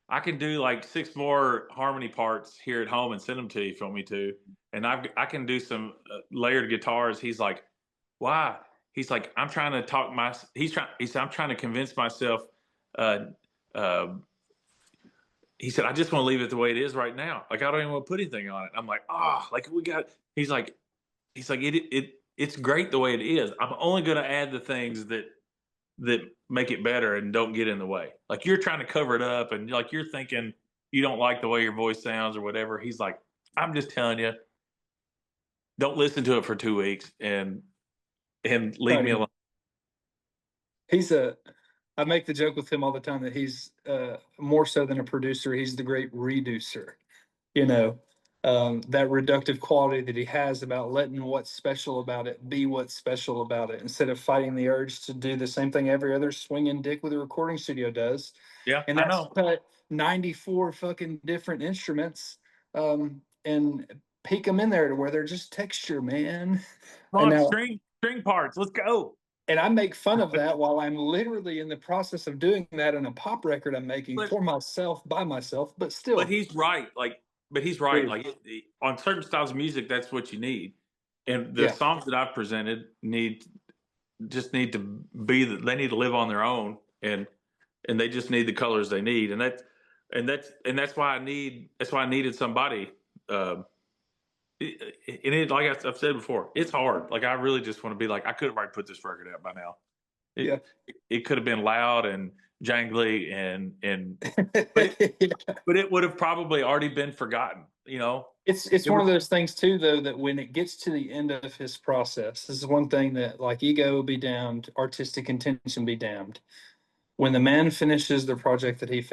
I can do like six more harmony parts here at home and send them to you if you want me to. And I can do some layered guitars. He's like, why? He's like, I'm trying to talk he said, I'm trying to convince myself, uh, uh, he said, I just want to leave it the way it is right now. Like, I don't even want to put anything on it. I'm like, like he's like, it's great the way it is. I'm only going to add the things that make it better and don't get in the way. Like you're trying to cover it up and like you're thinking you don't like the way your voice sounds or whatever. He's like, I'm just telling you, don't listen to it for 2 weeks and leave Right. me alone. He's a I make the joke with him all the time that he's more so than a producer, he's the great reducer. You know, that reductive quality that he has about letting what's special about it be what's special about it instead of fighting the urge to do the same thing every other swinging dick with a recording studio does. Yeah, And I that's know. cut 94 fucking different instruments and peek them in there to where they're just texture, man. Come And on, now string parts. Let's go. and I make fun of that while I'm literally in the process of doing that in a pop record I'm making But for myself by myself, but but still. he's right. But he's right. Dude, Like on certain styles of music, that's what you need. And the yeah. songs that I've presented need to they need to live on their own and they just need the colors they need and that's why I needed somebody um and it like I've said before, it's hard. Like I really just want to be like I could have already put this record out by now. Yeah. It could have been loud and jangly and but but it would have probably already been forgotten. It's It one would of those things too, though, that when it gets to the end of his process, this is one thing that like ego be damned, artistic intention be damned. When the man finishes the project that he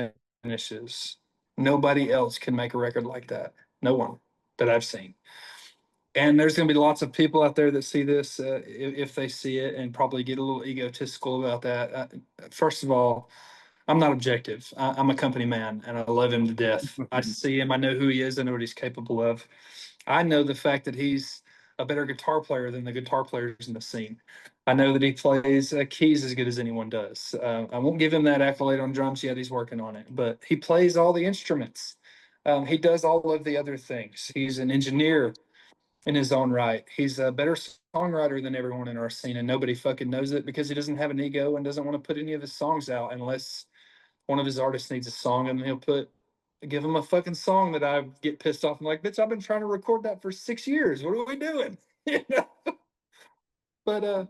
finishes, nobody else can make a record like that. No one that I've seen. And there's going to be lots of people out there that see this, if they see it, and probably get a little egotistical about that. First of all, I'm not objective. I'm a company man, and I love him to death. I see him. I know who he is. I know what he's capable of. I know the fact that he's a better guitar player than the guitar players in the scene. I know that he plays keys as good as anyone does. I won't give him that accolade on drums yet. He's working on it, but he plays all the instruments. He does all of the other things. He's an engineer in his own right. He's a better songwriter than everyone in our scene, and nobody fucking knows it because he doesn't have an ego and doesn't want to put any of his songs out unless one of his artists needs a song, and he'll give him a fucking song that I get pissed off. I'm like, bitch, I've been trying to record that for 6 years. What are we doing? You know? But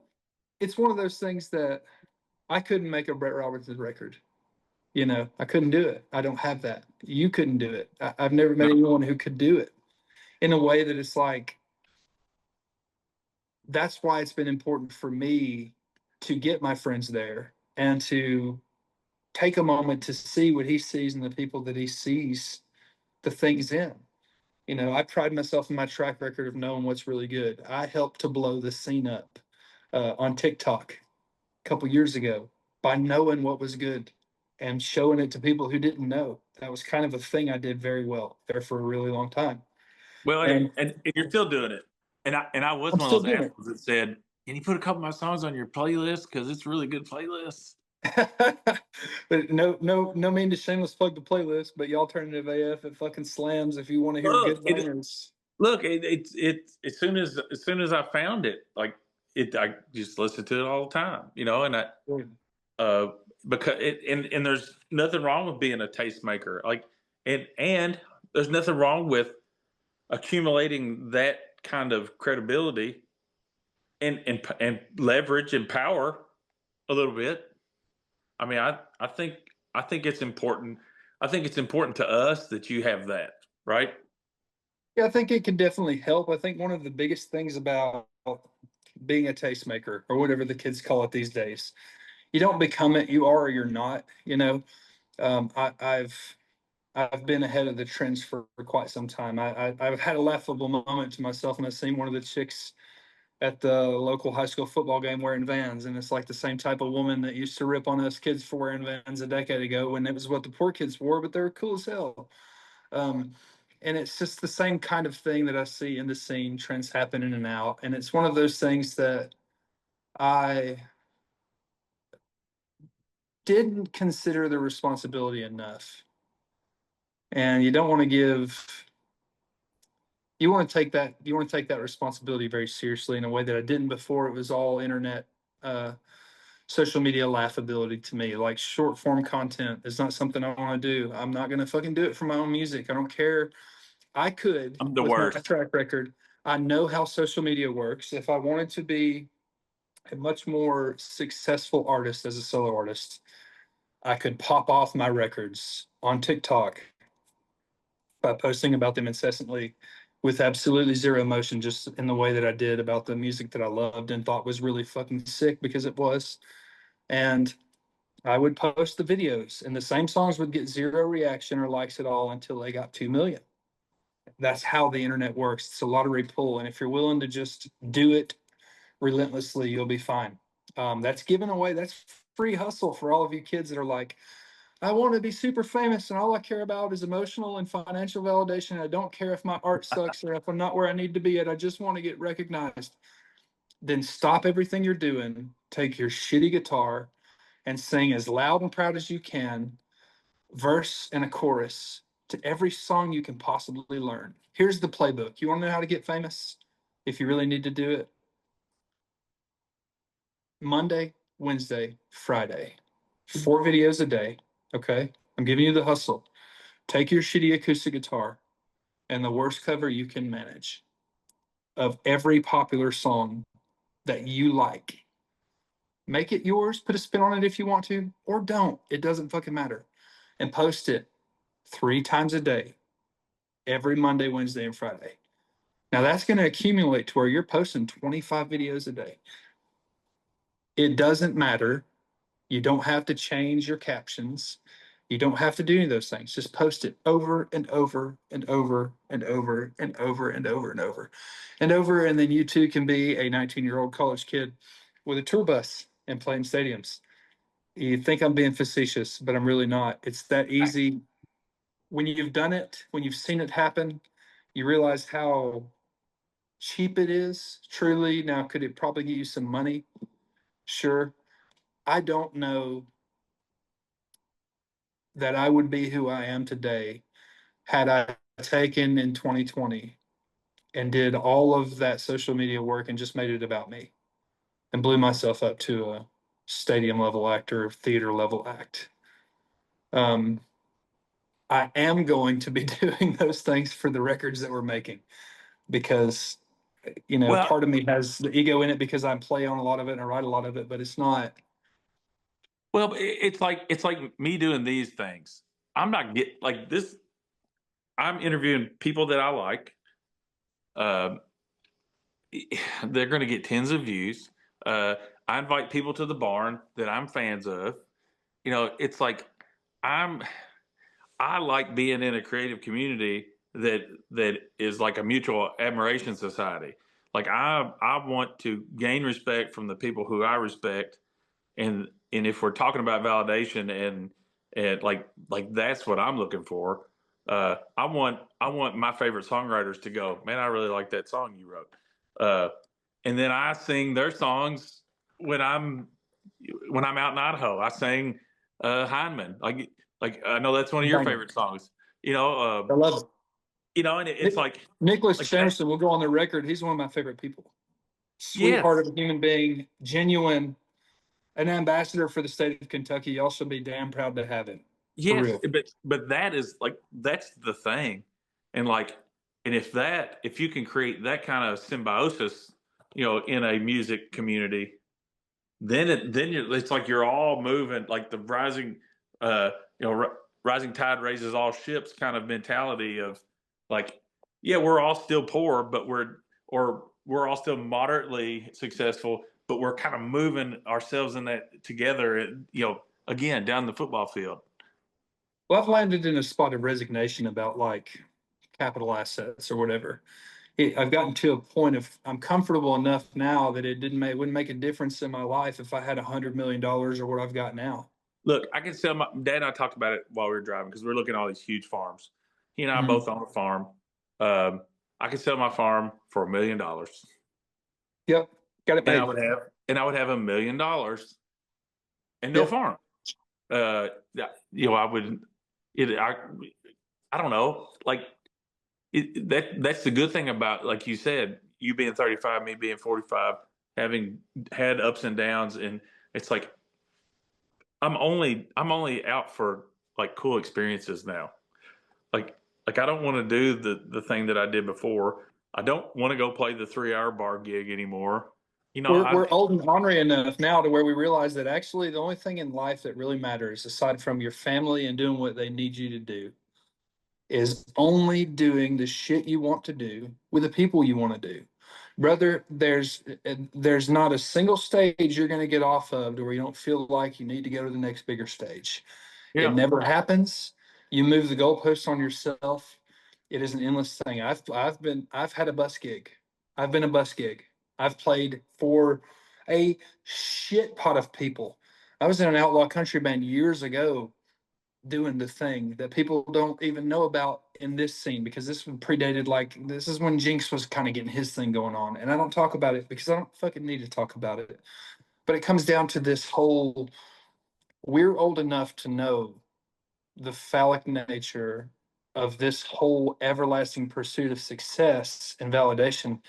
it's one of those things that I couldn't make a Brett Roberts record. I couldn't do it. I don't have that. You couldn't do it. I've never met no. anyone who could do it in a way that it's like, that's why it's been important for me to get my friends there and to take a moment to see what he sees in the people that he sees the things in. I pride myself in my track record of knowing what's really good. I helped to blow the scene up on TikTok a couple years ago by knowing what was good and showing it to people who didn't know. That was kind of a thing I did very well there for a really long time. Well, And and you're still doing it. and I was I'm one of still those doing assholes that said, "Can you put a couple of my songs on your playlist? Because it's a really good playlist." it. But no mean to shameless plug the playlist, but y'all alternative AF, it fucking slams if you want to hear Look, good it bangers. look, it's as soon as I found it, like I just listened to it all the time, and uh because and there's nothing wrong with being a tastemaker, like and there's nothing wrong with accumulating that kind of credibility and leverage and power a little bit. I mean, I think it's important. I think it's important to us that you have that, right? Yeah, I think it can definitely help. I think one of the biggest things about being a tastemaker or whatever the kids call it these days, you don't become it, you are or you're not, you know. I've been ahead of the trends for quite some time. I've had a laughable moment to myself and I seen one of the chicks at the local high school football game wearing Vans, and it's like the same type of woman that used to rip on us kids for wearing Vans a decade ago when it was what the poor kids wore, but they were cool as hell. Um, and it's just the same kind of thing that I see in the scene, trends happen in and out, and it's one of those things that I didn't consider the responsibility enough. And you don't want to give you want to take that responsibility very seriously in a way that I didn't before. It was all internet, uh, social media laughability to me. Like short form content is not something I want to do. I'm not going to fucking do it for my own music. I don't care. I could, I'm the with my worst. track record, I know how social media works. If I wanted to be a much more successful artist as a solo artist, I could pop off my records on TikTok by posting about them incessantly with absolutely zero emotion, just in the way that I did about the music that I loved and thought was really fucking sick because it was. And I would post the videos, and the same songs would get zero reaction or likes at all until they got 2 million. That's how the internet works. It's a lottery pool. And if you're willing to just do it relentlessly, you'll be fine. That's giving away, that's free hustle for all of you kids that are like, I want to be super famous and all I care about is emotional and financial validation. I don't care if my art sucks or if I'm not where I need to be at. I just want to get recognized. Then stop everything you're doing, take your shitty guitar and sing as loud and proud as you can, verse and a chorus to every song you can possibly learn. Here's the playbook. You want to know how to get famous? If you really need to do it, Monday, Wednesday, Friday, 4 videos a day. Okay. I'm giving you the hustle. Take your shitty acoustic guitar and the worst cover you can manage of every popular song that you like. Make it yours, put a spin on it if you want to, or don't. It doesn't fucking matter. And post it 3 times a day, every Monday, Wednesday, and Friday. Now that's going to accumulate to where you're posting 25 videos a day. It doesn't matter. You don't have to change your captions. You don't have to do any of those things. Just post it over and over and over and over and over and over and over and over. And then you too can be a 19-year-old college kid with a tour bus and play in stadiums. You think I'm being facetious, but I'm really not. It's that easy. When you've done it, when you've seen it happen, you realize how cheap it is, truly. Now, could it probably get you some money? Sure. I don't know that I would be who I am today had I taken in 2020 and did all of that social media work and just made it about me and blew myself up to a stadium level act or theater level act. Um, I am going to be doing those things for the records that we're making because, Well, part of me has the ego in it because I play on a lot of it and I write a lot of it, but it's not. it's like me doing these things. I'm not get like this. I'm interviewing people that I like. Um, they're going to get tens of views. I invite people to the barn that I'm fans of. It's like I'm. I like being in a creative community that is like a mutual admiration society. Like I want to gain respect from the people who I respect, and if we're talking about validation and like that's what I'm looking for. I want my favorite songwriters to go, man, I really like that song you wrote. Uh, and then I sing their songs when I'm when I'm out in Idaho. I sang Hindman. Like I know that's one of your Banger. favorite songs. You know, I love and it. it's Nicholas like that. Jamerson will go on the record. He's one of my favorite people. Sweetheart Yes, of a human being, genuine, an ambassador for the state of Kentucky. You also be damn proud to have him. For yes, real. but that is like that's the thing, and like and if you can create that kind of symbiosis, in a music community, it's like you're all moving like the rising uh you know rising tide raises all ships kind of mentality of like, yeah, we're all still poor, but we're all still moderately successful, but we're kind of moving ourselves in that together, again down the football field. Well, I've landed in a spot of resignation about like capital assets or whatever. I've gotten to a point of I'm comfortable enough now that wouldn't make a difference in my life if I had $100 million or what I've got now. Look, I can sell my dad and I talked about it while we were driving because we're looking at all these huge farms. He and I Mhm. both own a farm. I could sell my farm for $1 million, Yep, got it and made. I would have $1 million and no Yep. farm. Yeah, I would. It, I don't know. Like that's the good thing about, like you said, you being 35, me being 45, having had ups and downs, and it's like I'm only out for like cool experiences now. Like like I don't want to do the thing that I did before. I don't want to go play the 3 hour bar gig anymore. We're old and ornery enough now to where we realize that actually the only thing in life that really matters, aside from your family and doing what they need you to do, is only doing the shit you want to do with the people you want to do. Brother, there's not a single stage you're going to get off of to where you don't feel like you need to go to the next bigger stage. It Yeah. never happens. You move the goalposts on yourself. It is an endless thing. I've had a bus gig. I've been a bus gig. I've played for a shit pot of people. I was in an outlaw country band years ago doing the thing that people don't even know about in this scene because this one predated, like, this is when Jinx was kind of getting his thing going on. And I don't talk about it because I don't fucking need to talk about it. But it comes down to this whole, we're old enough to know the phallic nature of this whole everlasting pursuit of success and validation.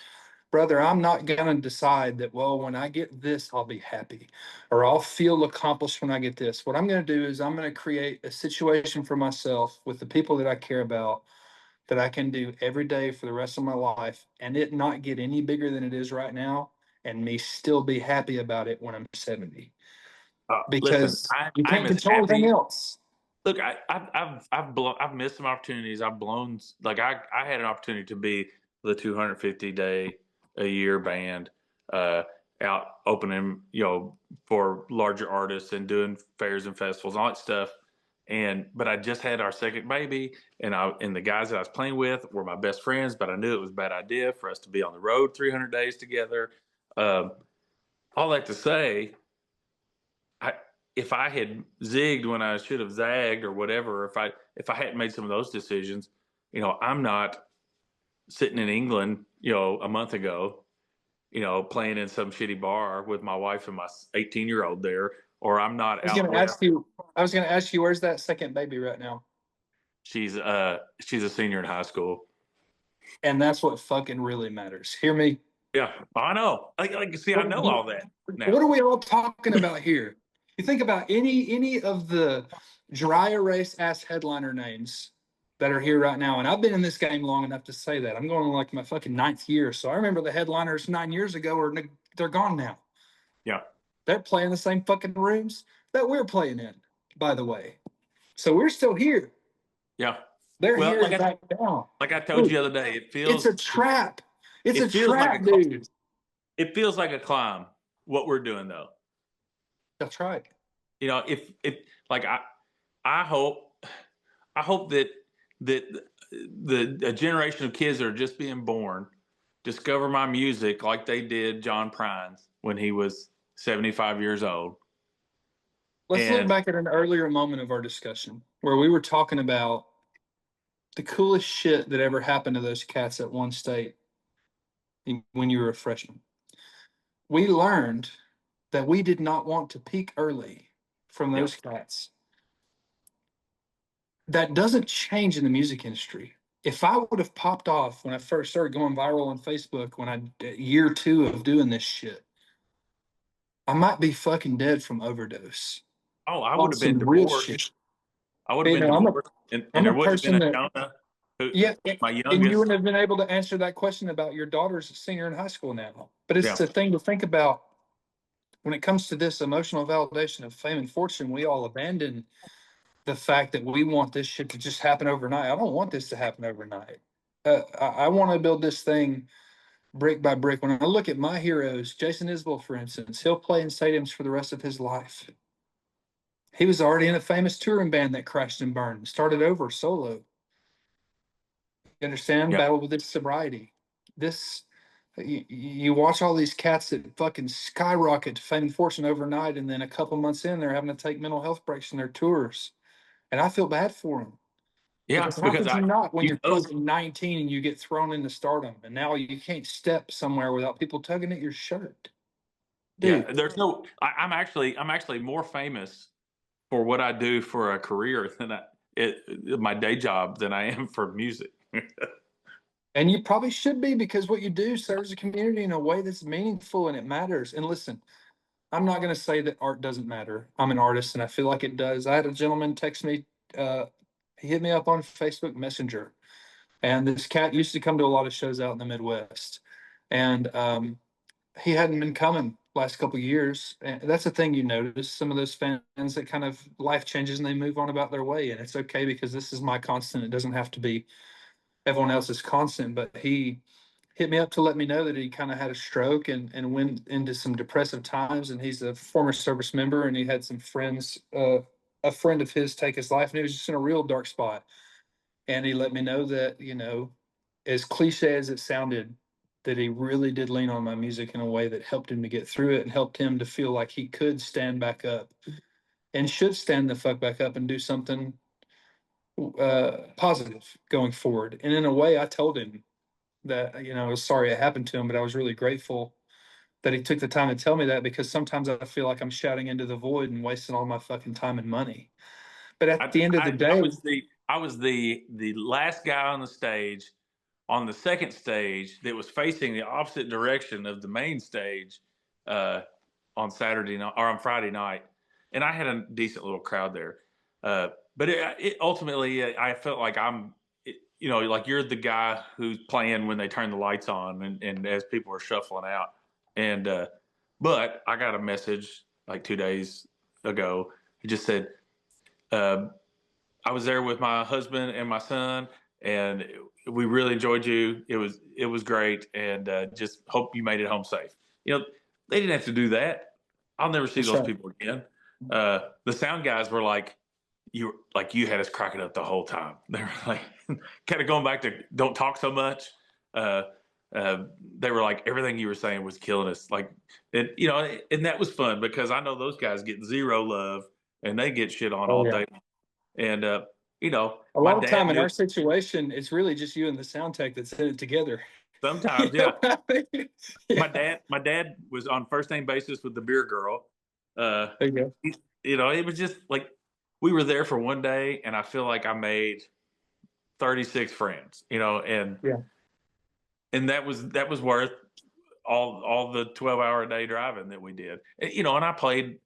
Brother, I'm not going to decide that, well, when I get this, I'll be happy or I'll feel accomplished when I get this. What I'm going to do is I'm going to create a situation for myself with the people that I care about that I can do every day for the rest of my life and it not get any bigger than it is right now and me still be happy about it when I'm 70 Listen, because you I'm can't as control anything happy. else. Look, I've missed some opportunities. I've blown like I had an opportunity to be the 250 day a year band, uh, out opening, for larger artists and doing fairs and festivals, all that stuff. But I just had our second baby, and the guys that I was playing with were my best friends. But I knew it was a bad idea for us to be on the road 300 days together. Um, all that to say, I if I had zigged when I should have zagged or whatever, if I hadn't made some of those decisions, I'm not sitting in England, a month ago, playing in some shitty bar with my wife and my 18-year-old there, or I'm not I was out going to where ask you, I was going to ask you, where's that second baby right now? she's a senior in high school. And that's what fucking really matters. Hear me? Yeah, I know. Like see, I What, know all that what now. are we all talking about here? You think about any of the dry erase ass headliner names that are here right now, and I've been in this game long enough to say that I'm going on like my fucking ninth year. So I remember the headliners 9 years ago, or they're gone now. Yeah, They're playing the same fucking rooms that we're playing in, by the way. So we're still here. yeah. They're Well, here back down. like I told you Dude, the other day, it's a trap. It's a it feels like a trap, dude. it feels like a climb. What we're doing though, That's right. if like I hope I hope that a generation of kids that are just being born discover my music like they did John Prines when he was 75 years old. Let's look And back at an earlier moment of our discussion where we were talking about the coolest shit that ever happened to those cats at one state. when you were a freshman. We learned that we did not want to peak early from Yep. those cats. That doesn't change in the music industry. If I would have popped off when I first started going viral on Facebook, when year 2 of doing this shit, I might be fucking dead from overdose Oh, I would on have been some real divorced. shit. I would have You been know, divorced, and I'm there a wouldn't have been person a that, Jonah, who yeah, my and you youngest. wouldn't have been able to answer that question about your daughter's a senior in high school now. But it's Yeah, the thing to think about when it comes to this emotional validation of fame and fortune. We all abandon the fact that we want this shit to just happen overnight. I don't want this to happen overnight. I want to build this thing brick by brick. When I look at my heroes, Jason Isbell, for instance, he'll play in stadiums for the rest of his life. He was already in a famous touring band that crashed and burned, started over solo. You understand? yeah, Battled with its sobriety. This, you watch all these cats that fucking skyrocket to fame and fortune overnight, and then a couple months in, they're having to take mental health breaks in their tours. And I feel bad for them. yeah. Because how Because could you not when you you're know, fucking 19 and you get thrown into stardom and now you can't step somewhere without people tugging at your shirt? yeah. Dude, There's no. I'm actually more famous for what I do for a career than my day job than I am for music. and you probably should be because what you do serves the community in a way that's meaningful and it matters. And listen, I'm not going to say that art doesn't matter. I'm an artist and I feel like it does. I had a gentleman text me, uh, he hit me up on Facebook Messenger. And this cat used to come to a lot of shows out in the Midwest. And he hadn't been coming last couple of years. And that's the thing you notice. Some of those fans that kind of life changes and they move on about their way. And it's okay because this is my constant. It doesn't have to be everyone else's constant. But he hit me up to let me know that he kind of had a stroke and went into some depressive times. And he's a former service member and he had some friends, a friend of his take his life and he was just in a real dark spot. And he let me know that, as cliche as it sounded, that he really did lean on my music in a way that helped him to get through it and helped him to feel like he could stand back up and should stand the fuck back up and do something positive going forward. And in a way, I told him that, I was sorry it happened to him, but I was really grateful that he took the time to tell me that because sometimes I feel like I'm shouting into the void and wasting all my fucking time and money. But at I, the end of the I, I day, was the last guy on the stage, on the second stage, that was facing the opposite direction of the main stage, uh, on Saturday night or on Friday night, and I had a decent little crowd there. But it ultimately, I felt like like you're the guy who's playing when they turn the lights on, and as people are shuffling out. And but I got a message like 2 days ago. He just said, uh, I was there with my husband and my son, and we really enjoyed you. It was great, and just hope you made it home safe. They didn't have to do that. I'll never see that's those right. people again. The sound guys were you had us cracking up the whole time. They were like, kind of going back to don't talk so much. Uh, they were like, everything you were saying was killing us. Like, and that was fun because I know those guys get zero love and they get shit on Oh all yeah. day. And A my lot of time dad in our knew situation, it's really just you and the sound tech that's in it together. You sometimes. know Yeah, what I mean? my Yeah. dad, my dad was on first name basis with the beer girl. Uh, There you go. it was just like we were there for one day, and I feel like I made 36 friends. And Yeah. that was worth all the 12-hour a day driving that we did. And I played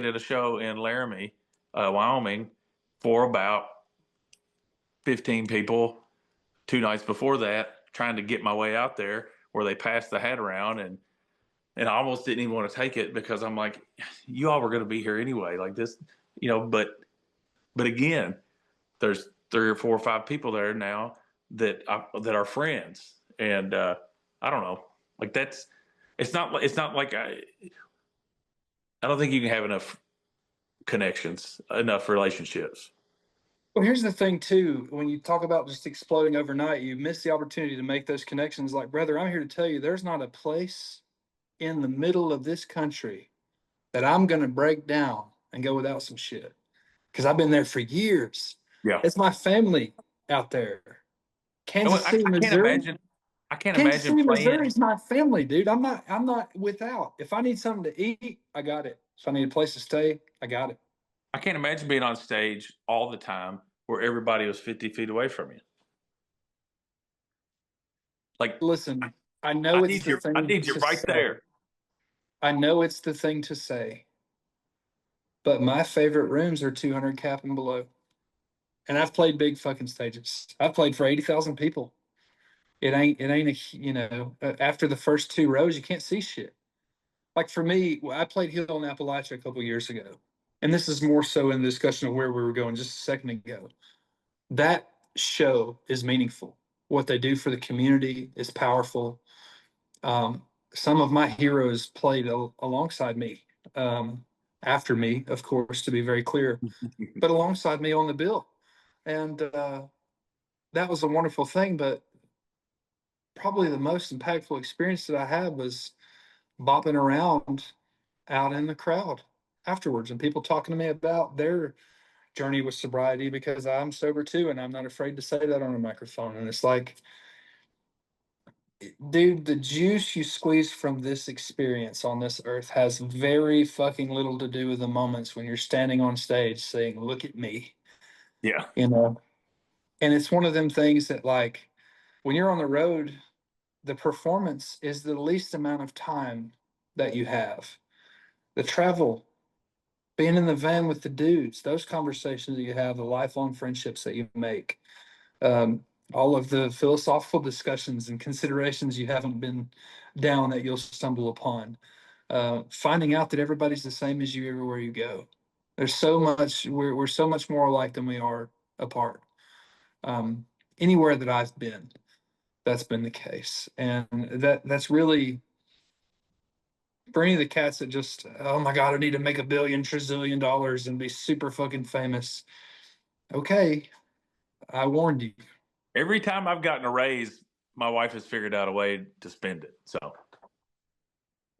at a show in Laramie, Wyoming, for about 15 people 2 nights before that, trying to get my way out there where they passed the hat around, and I almost didn't even want to take it because I'm like, you all were going to be here anyway, like this, but again, there's 3 or 4 or 5 people there now that are friends, and I don't know, like that's it's not like I don't think you can have enough connections, enough relationships. Well, here's the thing too. When you talk about just exploding overnight, you miss the opportunity to make those connections. Like, brother, I'm here to tell you, there's not a place in the middle of this country that I'm going to break down and go without some shit because I've been there for years. Yeah. It's my family out there. And Kansas I City, can't Missouri. imagine. I can't Kansas imagine City, Missouri playing. is my family, dude. I'm not without. If I need something to eat, I got it. If I need a place to stay, I got it. I can't imagine being on stage all the time where everybody was 50 feet away from you. Like Listen, I know it's the I thing need you to right say. there. I know it's the thing to say, but my favorite rooms are 200 cap and below. And I've played big fucking stages. I've played for 80,000 people. It ain't after the first two rows, you can't see shit. Like for me, I played Hill in Appalachia a couple years ago. And this is more so in the discussion of where we were going just a second ago. That show is meaningful. What they do for the community is powerful. Um, some of my heroes played alongside me, after me, of course, to be very clear, but alongside me on the bill. And that was a wonderful thing. But probably the most impactful experience that I had was bopping around out in the crowd afterwards and people talking to me about their journey with sobriety because I'm sober too. And I'm not afraid to say that on a microphone. And it's like, dude, the juice you squeeze from this experience on this earth has very fucking little to do with the moments when you're standing on stage saying, look at me, Yeah. you know? And it's one of them things that, like, when you're on the road, the performance is the least amount of time that you have. The travel, being in the van with the dudes, those conversations that you have, the lifelong friendships that you make, um, all of the philosophical discussions and considerations you haven't been down that you'll stumble upon, finding out that everybody's the same as you everywhere you go. There's so much, we're so much more alike than we are apart. Um, Anywhere that I've been, that's been the case. And that's really for any of the cats that just, oh my God, I need to make a billion, trizillion dollars and be super fucking famous. Okay, I warned you. Every time I've gotten a raise, my wife has figured out a way to spend it. So,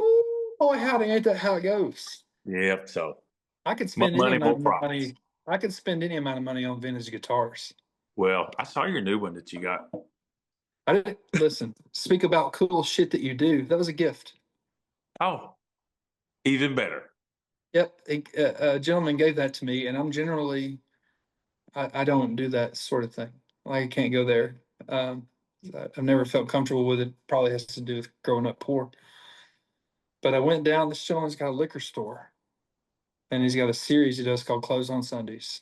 Ooh, boy, howdy, ain't that how it goes? yep. So, I could spend any money, more amount of problems. money. I could spend any amount of money on vintage guitars. Well, I saw your new one that you got. I didn't listen. Speak about cool shit that you do. That was a gift. Oh, even better. Yep, a gentleman gave that to me, and I'm generally I don't do that sort of thing. Like I can't go there. Um, I've never felt comfortable with it. Probably has to do with growing up poor. But I went down. This gentleman's got a liquor store, and he's got a series he does called Close on Sundays.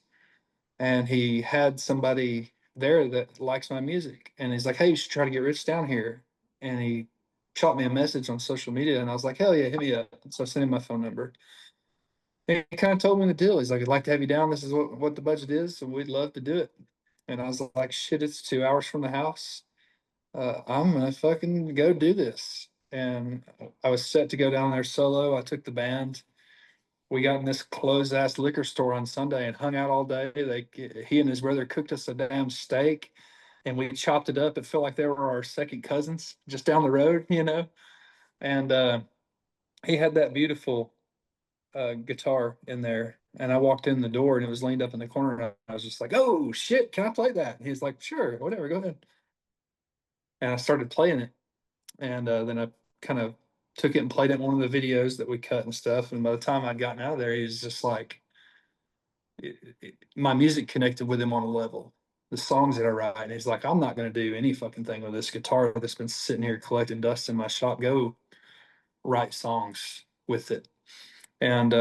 And he had somebody there that likes my music, and he's like, "Hey, you should try to get Rich down here." And he shot me a message on social media, and I was like, "Hell yeah, hit me up." So I sent him my phone number. And he kind of told me the deal. He's like, "I'd like to have you down. This is what the budget is, so we'd love to do it." And I was like, "Shit, it's 2 hours from the house. I'm gonna fucking go do this." And I was set to go down there solo. I took the band. We got in this closed ass liquor store on Sunday and hung out all day. He and his brother cooked us a damn steak, and we chopped it up. It felt like they were our second cousins just down the road, you know. And he had that beautiful guitar in there, and I walked in the door, and it was leaned up in the corner. And I was just like, "Oh shit, can I play that?" And he's like, "Sure, whatever, go ahead." And I started playing it, and then I kind of took it and played it in one of the videos that we cut and stuff. And by the time I'd gotten out of there, he was just like, my music connected with him on a level. The songs that I write, and he's like, "I'm not going to do any fucking thing with this guitar that's been sitting here collecting dust in my shop. Go write songs with it." And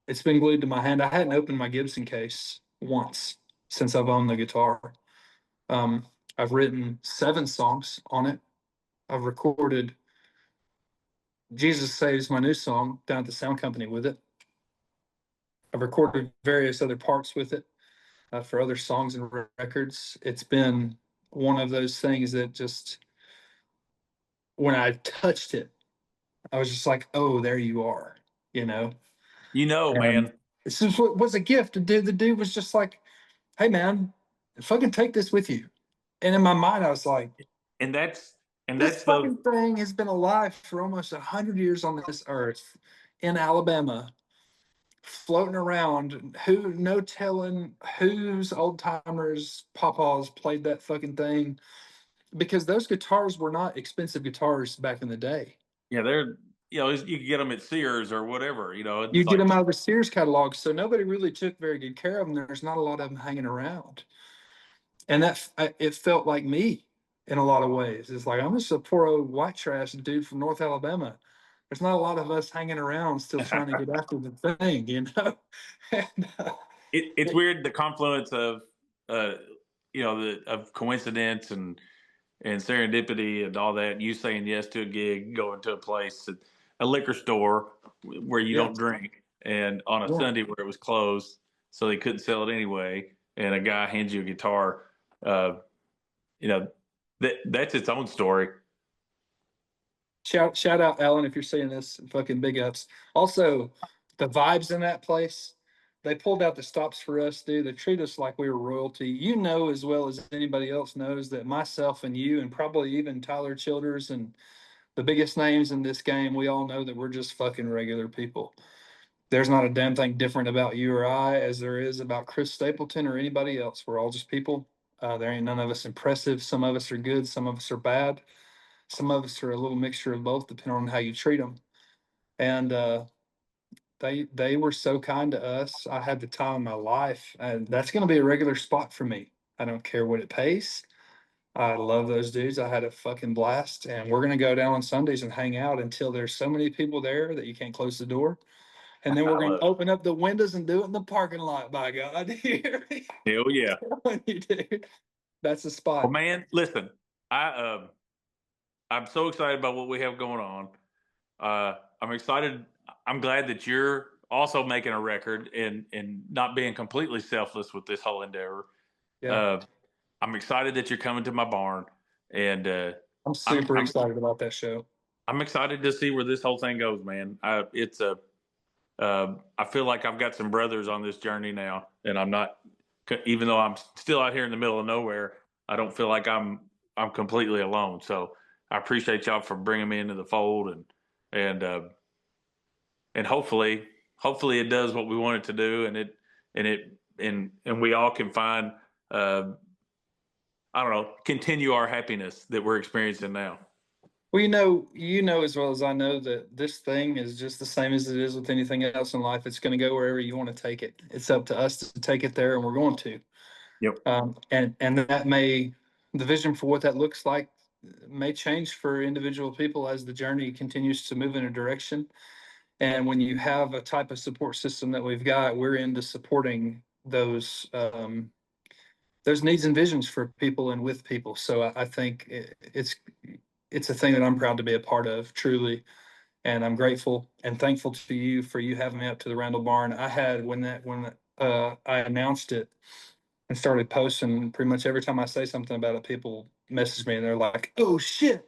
it's been glued to my hand. I hadn't opened my Gibson case once since I've owned the guitar. Um, I've written 7 songs on it. I've recorded Jesus Saves, my new song, down at the sound company with it. I've recorded various other parts with it for other songs and records. It's been one of those things that just, when I touched it, I was just like, "Oh, there you are," you know? You know, And man. this is what was a gift. The dude was just like, "Hey, man, fucking take this with you." And in my mind, I was like, And this that's the fucking thing has been alive for almost 100 years on this earth in Alabama, floating around. Who, no telling whose old timers, papaws played that fucking thing because those guitars were not expensive guitars back in the day. Yeah, they're you can get them at Sears or whatever. You It's get like them out of the Sears catalog, so nobody really took very good care of them. There's not a lot of them hanging around, and it felt like me in a lot of ways. It's like I'm just a poor old white trash dude from North Alabama. There's not a lot of us hanging around still trying to get after the thing, you know. And, it's weird the confluence of uh of coincidence and serendipity and all that. You saying yes to a gig, going to a place, a liquor store where you yeah, don't drink, and on a yeah. Sunday where it was closed, so they couldn't sell it anyway, and a guy hands you a guitar. Uh, you know, that's its own story. Shout out Alan if you're seeing this. Fucking big ups. Also, the vibes in that place. They pulled out the stops for us, dude. They treat us like we were royalty. You know as well as anybody else knows that myself and you, and probably even Tyler Childers and the biggest names in this game, we all know that we're just fucking regular people. There's not a damn thing different about you or I as there is about Chris Stapleton or anybody else. We're all just people. There ain't none of us impressive. Some of us are good. Some of us are bad. Some of us are a little mixture of both, depending on how you treat them. And they were so kind to us. I had the time of my life, and that's going to be a regular spot for me. I don't care what it pays. I love those dudes. I had a fucking blast, and we're going to go down on Sundays and hang out until there's so many people there that you can't close the door. And then we're I going to love it. open up the windows and do it in the parking lot. By God, Hell yeah. you, dude. That's the Well, spot. man, listen, I'm so excited about what we have going on. I'm excited. I'm glad that you're also making a record and not being completely selfless with this whole endeavor. Yeah, Uh, I'm excited that you're coming to my barn, and I'm I'm super I'm excited about that show. I'm excited to see where this whole thing goes, man. I feel like I've got some brothers on this journey now, and I'm not, even though I'm still out here in the middle of nowhere. I don't feel like I'm completely alone. So I appreciate y'all for bringing me into the fold, and and hopefully it does what we want it to do, and we all can find uh, I don't know, continue our happiness that we're experiencing now. Well, you know as well as I know that this thing is just the same as it is with anything else in life. It's going to go wherever you want to take it. It's up to us to take it there, and we're going to. Yep. And that may the vision for what that looks like may change for individual people as the journey continues to move in a direction. And when you have a type of support system that we've got, we're into supporting those needs and visions for people and with people. So I think it's a thing that I'm proud to be a part of, truly. And I'm grateful and thankful to you for you having me up to the Randall Barn. I had when I announced it and started posting, pretty much every time I say something about it, people message me and they're like, "Oh shit,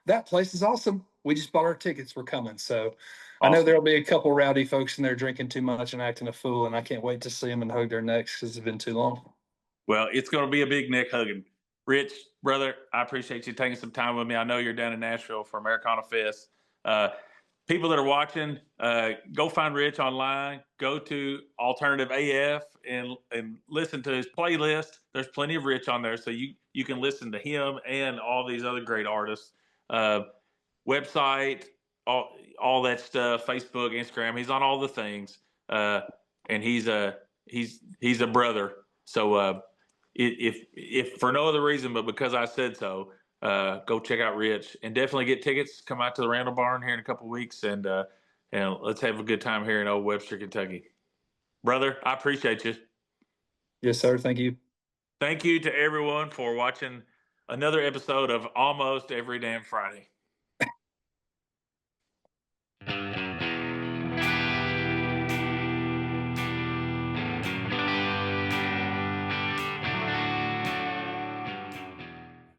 that place is awesome. We just bought our tickets. We're coming." So I know Awesome. there'll be a couple rowdy folks in there drinking too much and acting a fool, and I can't wait to see them and hug their necks because it's been too long. Well, it's going to be a big neck hugging. Rich, brother, I appreciate you taking some time with me. I know you're down in Nashville for Americana Fest. Uh, People that are watching, go find Rich online. Go to Alternative AF and listen to his playlist. There's plenty of Rich on there, so you can listen to him and all these other great artists. Uh, Website, all that stuff. Facebook, Instagram. He's on all the things, uh, and he's a brother. So if for no other reason but because I said so, go check out Rich and definitely get tickets. Come out to the Randall Barn here in a couple of weeks and let's have a good time here in Old Webster, Kentucky. Brother, I appreciate you. Yes, sir. Thank you. Thank you to everyone for watching another episode of Almost Every Damn Friday.